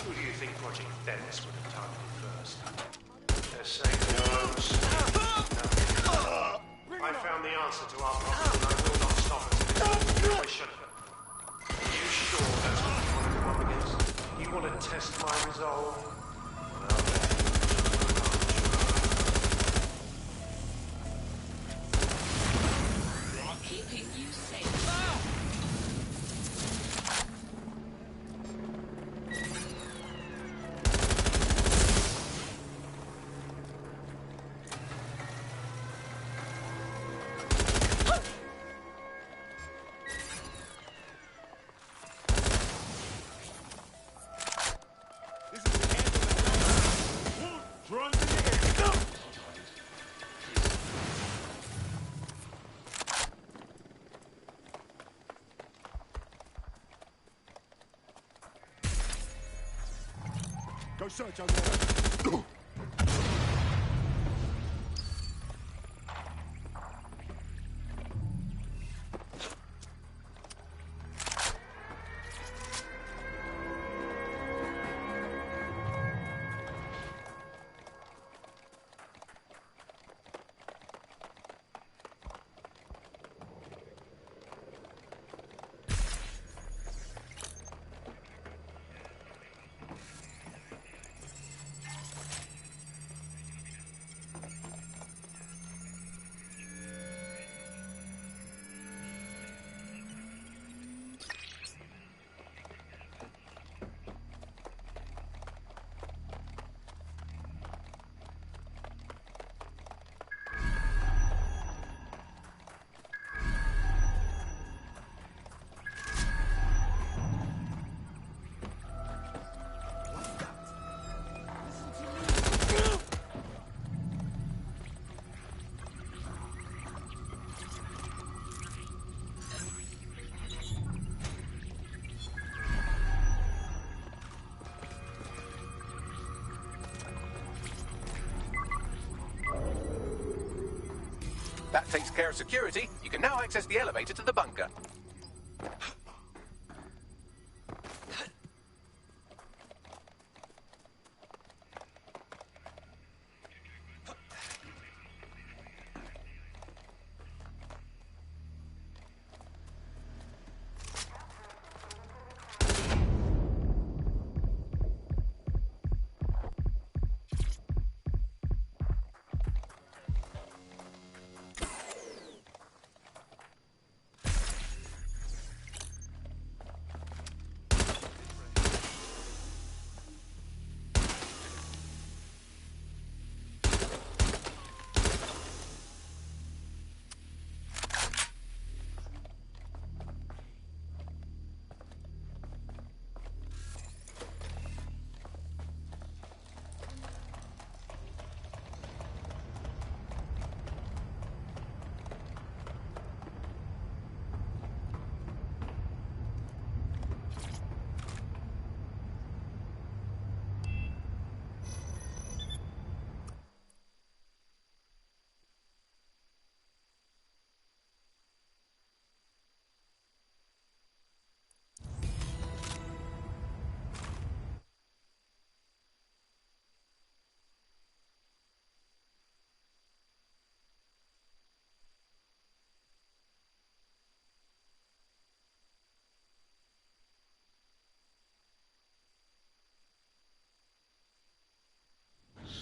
Who do you think Project Dennis would have targeted first? They're saying their own speech. No. I found the answer to our problem, and I will not stop until it's situation. Are you sure that's what you want to come up against? You want to test my resolve? Well, We're keeping you safe. Go search out there. That takes care of security. You can now access the elevator to the bunker.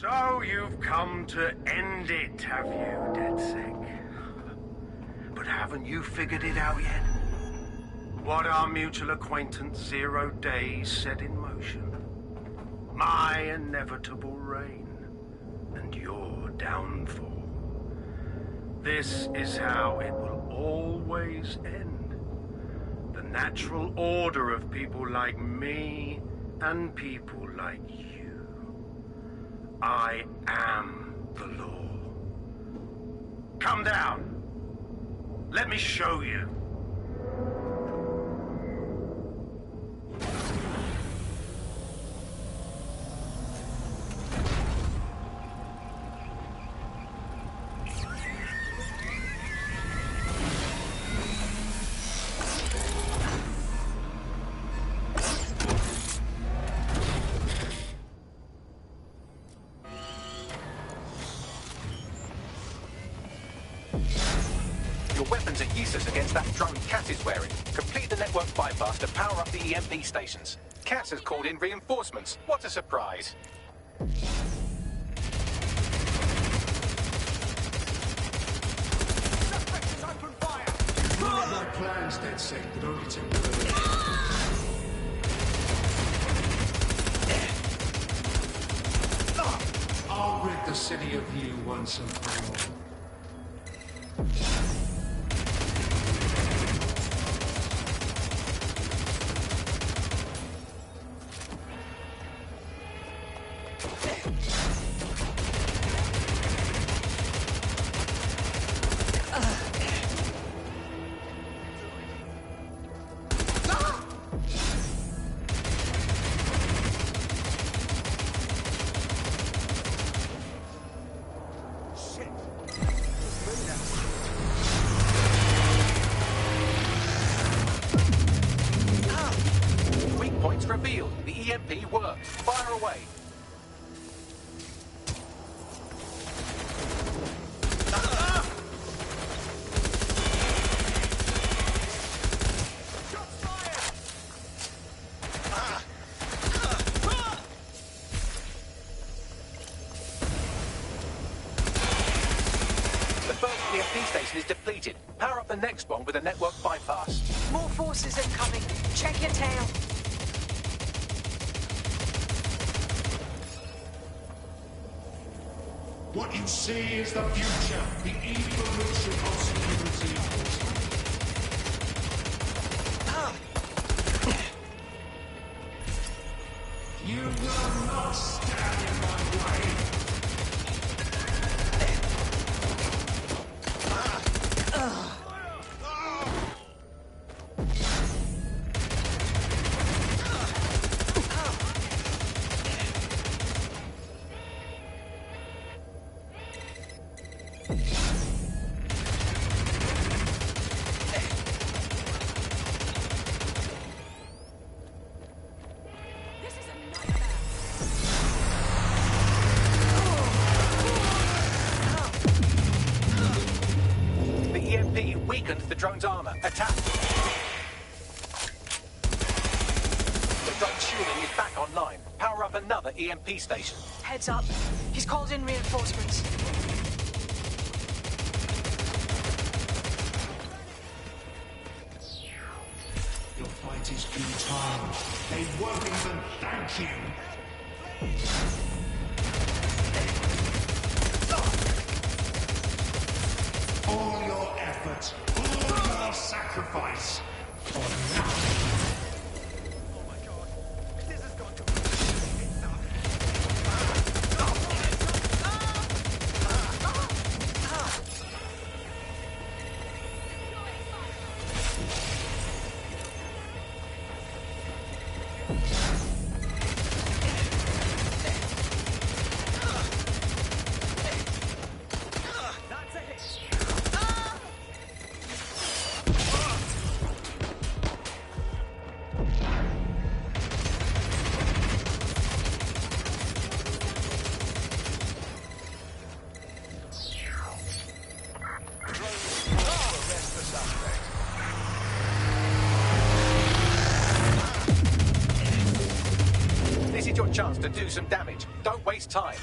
So you've come to end it, have you, DedSec? But haven't you figured it out yet? What our mutual acquaintance 0 Days set in motion? My inevitable reign and your downfall. This is how it will always end. The natural order of people like me and people like you. I am the law. Come down. Let me show you. Your weapons are useless against that drone Cass is wearing. Complete the network bypass to power up the EMP stations. Cass has called in reinforcements. What a surprise. Ruined our plans, DedSec, but only temporarily. I'll rid the city of you once and for all. Weak points revealed. The EMP worked. Fire away. The first EMP station is depleted. Power up the next one with a network bypass. More forces incoming. Check your tail. What you see is the future, the evolution of security enforcement. You will not stand in my way. The EMP weakened the drone's armor. Attack! The drone's shielding is back online. Power up another EMP station. Heads up. He's called in reinforcements. Your fight is futile. They won't even thank you. All your effort, all your sacrifice, for nothing. This is your chance to do some damage. Don't waste time.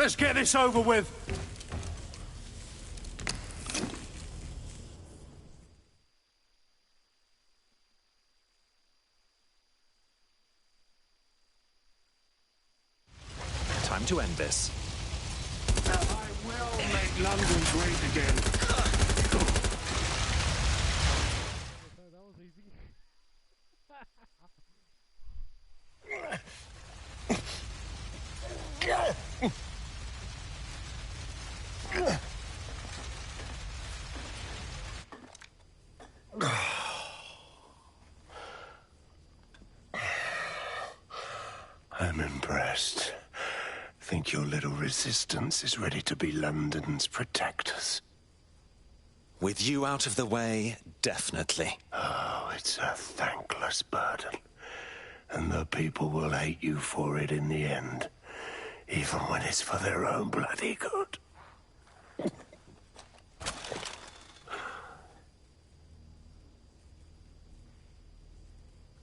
Let's get this over with. Time to end this. I will make London great again. I'm impressed. Think your little resistance is ready to be London's protectors? With you out of the way, definitely. Oh, it's a thankless burden. And the people will hate you for it in the end. Even when it's for their own bloody good.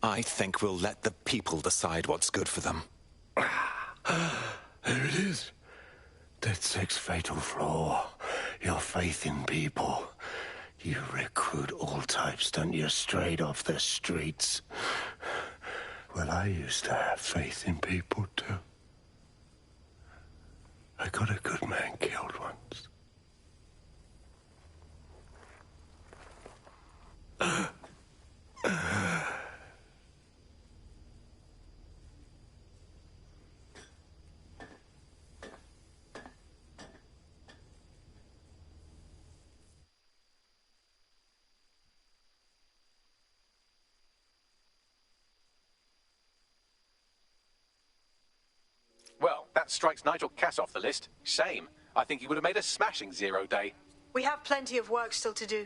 I think we'll let the people decide what's good for them. There it is. DedSec's fatal flaw. Your faith in people. You recruit all types, don't you, straight off the streets. Well, I used to have faith in people, too. I got a good man killed once. Well, that strikes Nigel Cass off the list. Shame. I think he would have made a smashing 0 day. We have plenty of work still to do.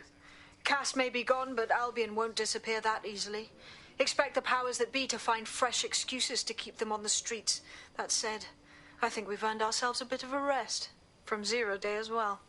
Cass may be gone, but Albion won't disappear that easily. Expect the powers that be to find fresh excuses to keep them on the streets. That said, I think we've earned ourselves a bit of a rest. From 0 day as well.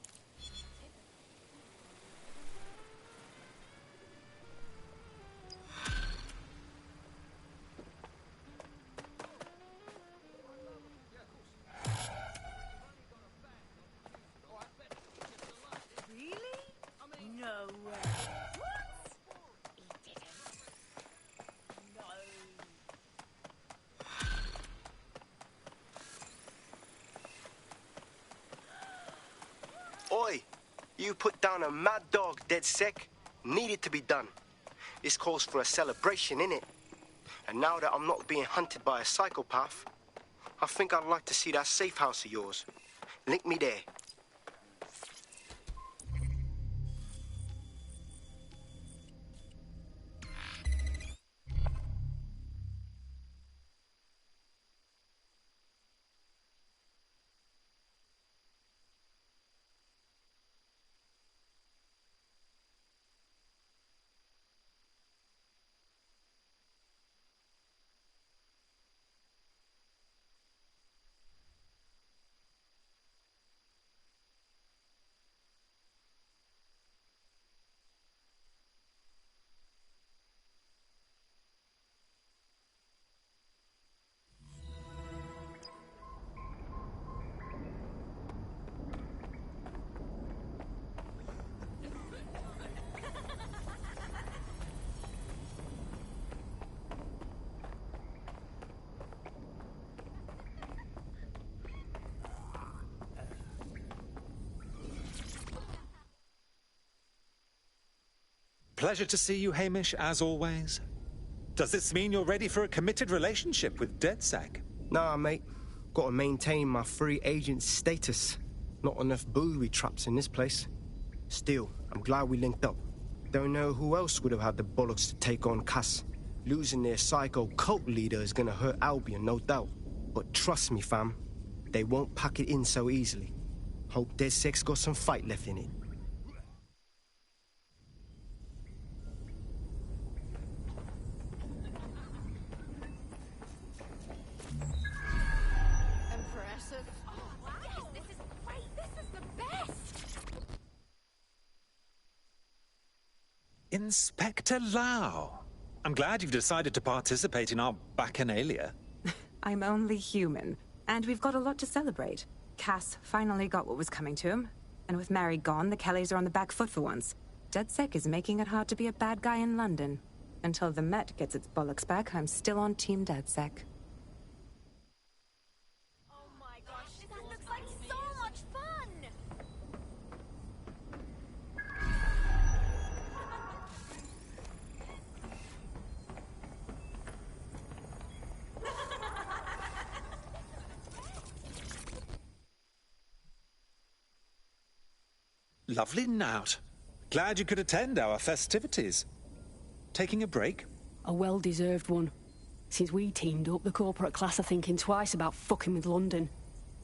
Oi, you put down a mad dog, DedSec. Needed to be done. This calls for a celebration, innit? And now that I'm not being hunted by a psychopath, I think I'd like to see that safe house of yours. Link me there. Pleasure to see you, Hamish, as always. Does this mean you're ready for a committed relationship with DedSec? Nah, mate. Gotta maintain my free agent status. Not enough booby traps in this place. Still, I'm glad we linked up. Don't know who else would have had the bollocks to take on Cass. Losing their psycho cult leader is gonna hurt Albion, no doubt. But trust me, fam, they won't pack it in so easily. Hope DedSec's got some fight left in it. Inspector Lau. I'm glad you've decided to participate in our Bacchanalia. I'm only human, and we've got a lot to celebrate. Cass finally got what was coming to him. And with Mary gone, the Kellys are on the back foot for once. DedSec is making it hard to be a bad guy in London. Until the Met gets its bollocks back, I'm still on Team DedSec. Oh my gosh, this looks like so much fun! Lovely Nout. Glad you could attend our festivities. Taking a break? A well-deserved one. Since we teamed up, the corporate class are thinking twice about fucking with London.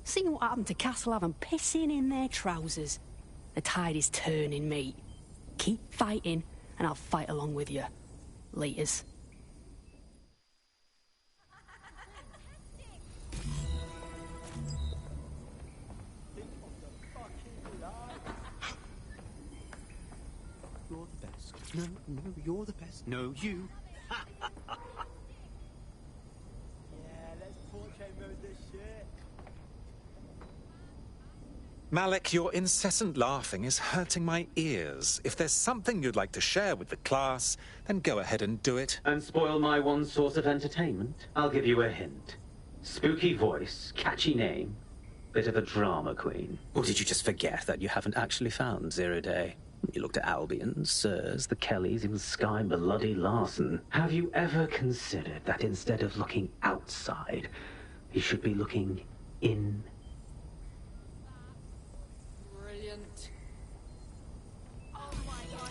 Seeing what happened to Castlehaven pissing in their trousers. The tide is turning, mate. Keep fighting, and I'll fight along with you. Laters. You're the best. No, you're the best. No, you. Malik, your incessant laughing is hurting my ears. If there's something you'd like to share with the class, then go ahead and do it. And spoil my one source of entertainment? I'll give you a hint. Spooky voice, catchy name, bit of a drama queen. Or did you just forget that you haven't actually found Zero Day? You looked at Albion, Sirs, the Kellys, even Sky Bloody Larson. Have you ever considered that instead of looking outside, you should be looking in? Brilliant.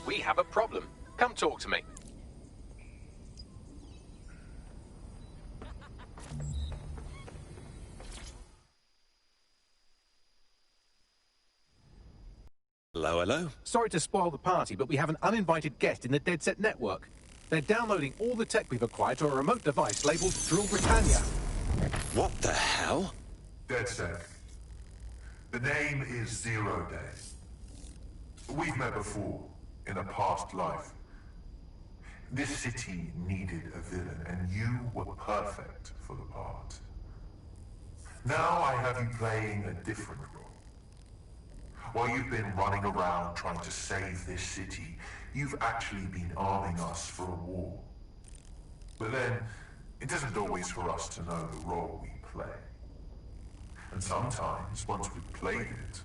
We have a problem. Come talk to me. Hello, hello. Sorry to spoil the party, but we have an uninvited guest in the DedSec network. They're downloading all the tech we've acquired to a remote device labeled Drill Britannia. What the hell? DedSec. The name is Zero Day. We've met before, in a past life. This city needed a villain, and you were perfect for the part. Now I have you playing a different role. While you've been running around trying to save this city, you've actually been arming us for a war. But then, it isn't always for us to know the role we play. And sometimes, once we've played it,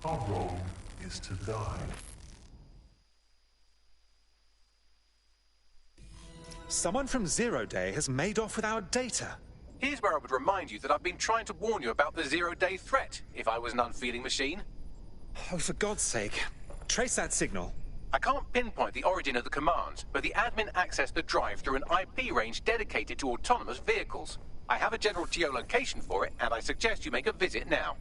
our role is to die. Someone from Zero Day has made off with our data. Here's where I would remind you that I've been trying to warn you about the zero-day threat, if I was an unfeeling machine. Oh, for God's sake. Trace that signal. I can't pinpoint the origin of the commands, but the admin accessed the drive through an IP range dedicated to autonomous vehicles. I have a general geolocation for it, and I suggest you make a visit now.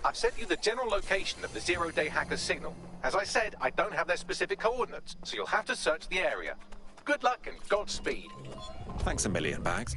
I've sent you the general location of the zero-day hacker signal. As I said, I don't have their specific coordinates, so you'll have to search the area. Good luck and Godspeed. Thanks a million, Bags.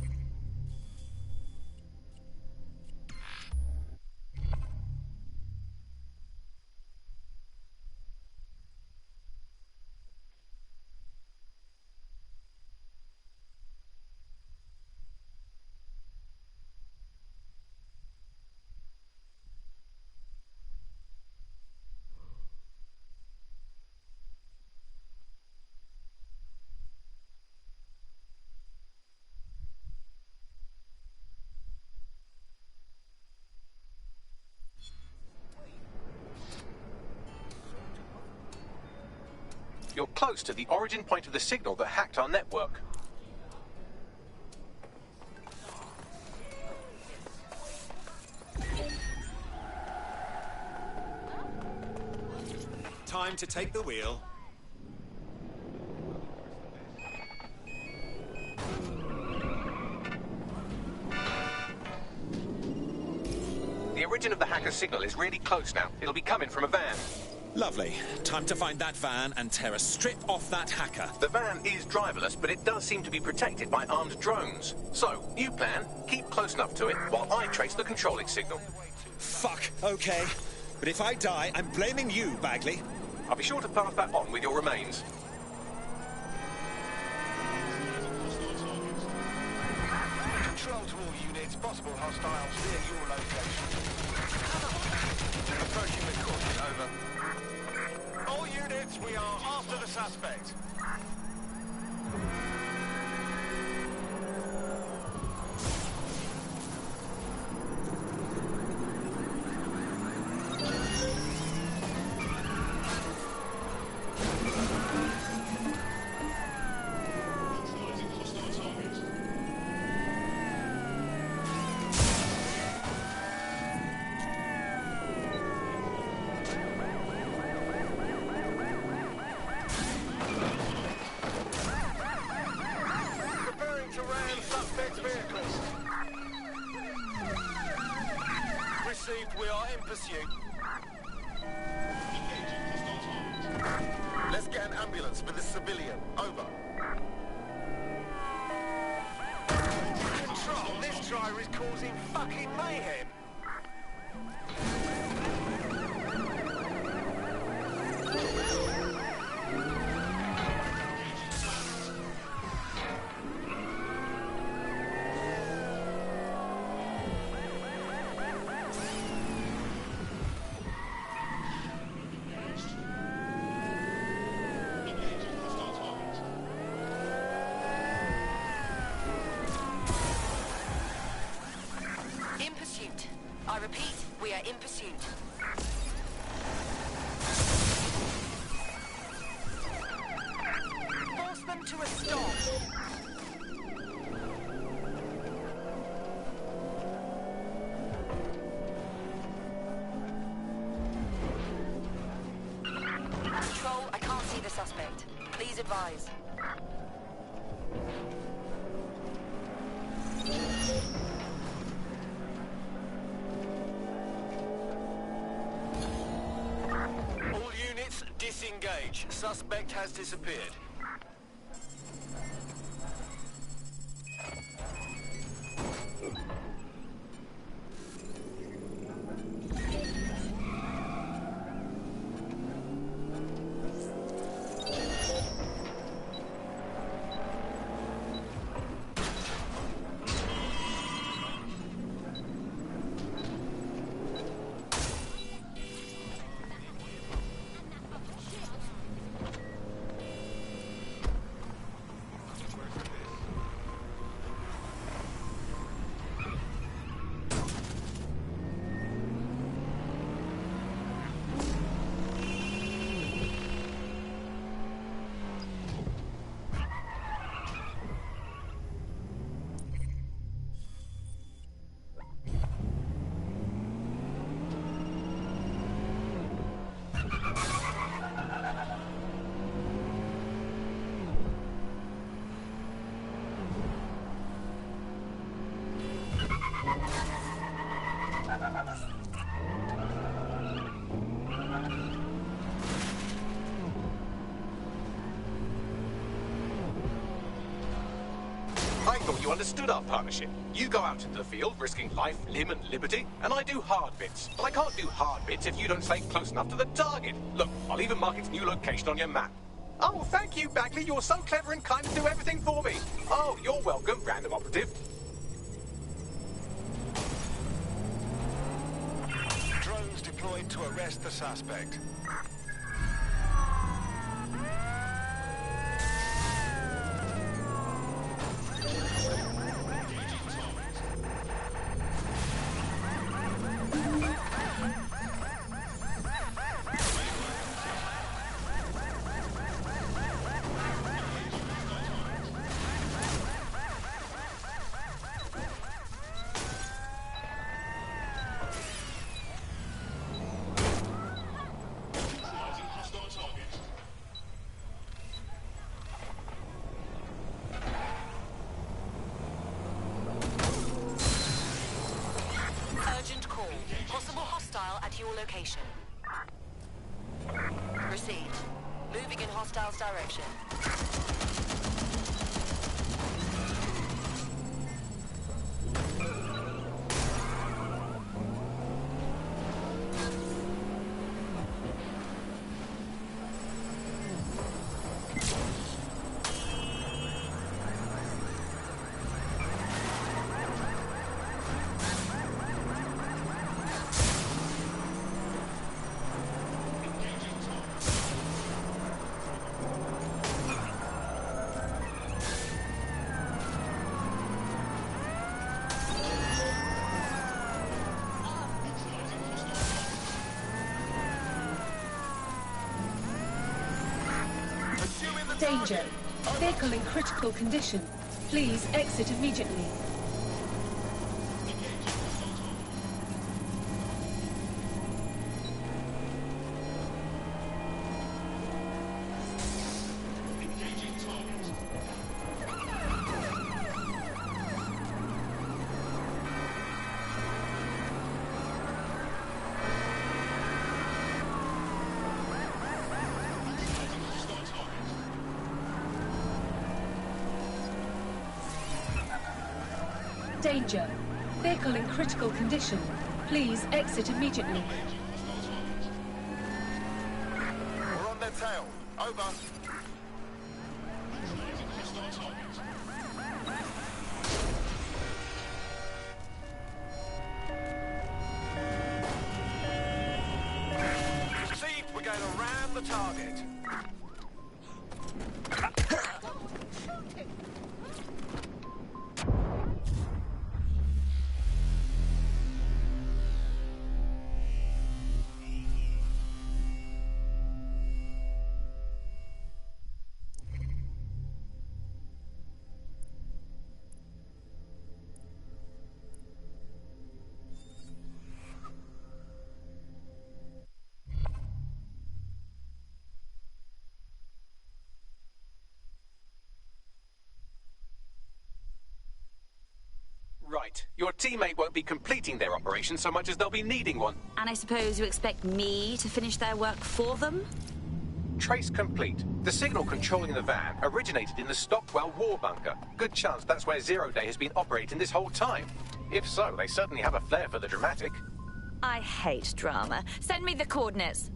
You're close to the origin point of the signal that hacked our network. time to take the wheel. The origin of the hacker's signal is really close now. It'll be coming from a van. Lovely. Time to find that van and tear a strip off that hacker. The van is driverless, but it does seem to be protected by armed drones. So, new plan, keep close enough to it while I trace the controlling signal. Fuck, okay. But if I die, I'm blaming you, Bagley. I'll be sure to pass that on with your remains. Control to all units, possible hostiles near your location. Approaching with caution, over. All units, we are after the suspect. We are in pursuit. Let's get an ambulance for this civilian. Over. Control, this driver is causing fucking mayhem. I repeat, we are in pursuit. Force them to a stop. Control, I can't see the suspect. Please advise. Disengage. Suspect has disappeared. I thought you understood our partnership. You go out into the field, risking life, limb, and liberty, and I do hard bits. But I can't do hard bits if you don't stay close enough to the target. Look, I'll even mark its new location on your map. Oh, thank you, Bagley. You're so clever and kind to do everything for me. Oh, you're welcome, random operative. Drones deployed to arrest the suspect. location. Received. Moving in hostiles' direction. Danger. Vehicle in critical condition. Please exit immediately. Danger. Vehicle in critical condition. Please exit immediately. We're on their tail. Over. Received. We're going to ram the target. Right. Your teammate won't be completing their operation so much as they'll be needing one. And I suppose you expect me to finish their work for them? Trace complete. The signal controlling the van originated in the Stockwell war bunker. Good chance that's where Zero Day has been operating this whole time. If so, they certainly have a flair for the dramatic. I hate drama. Send me the coordinates.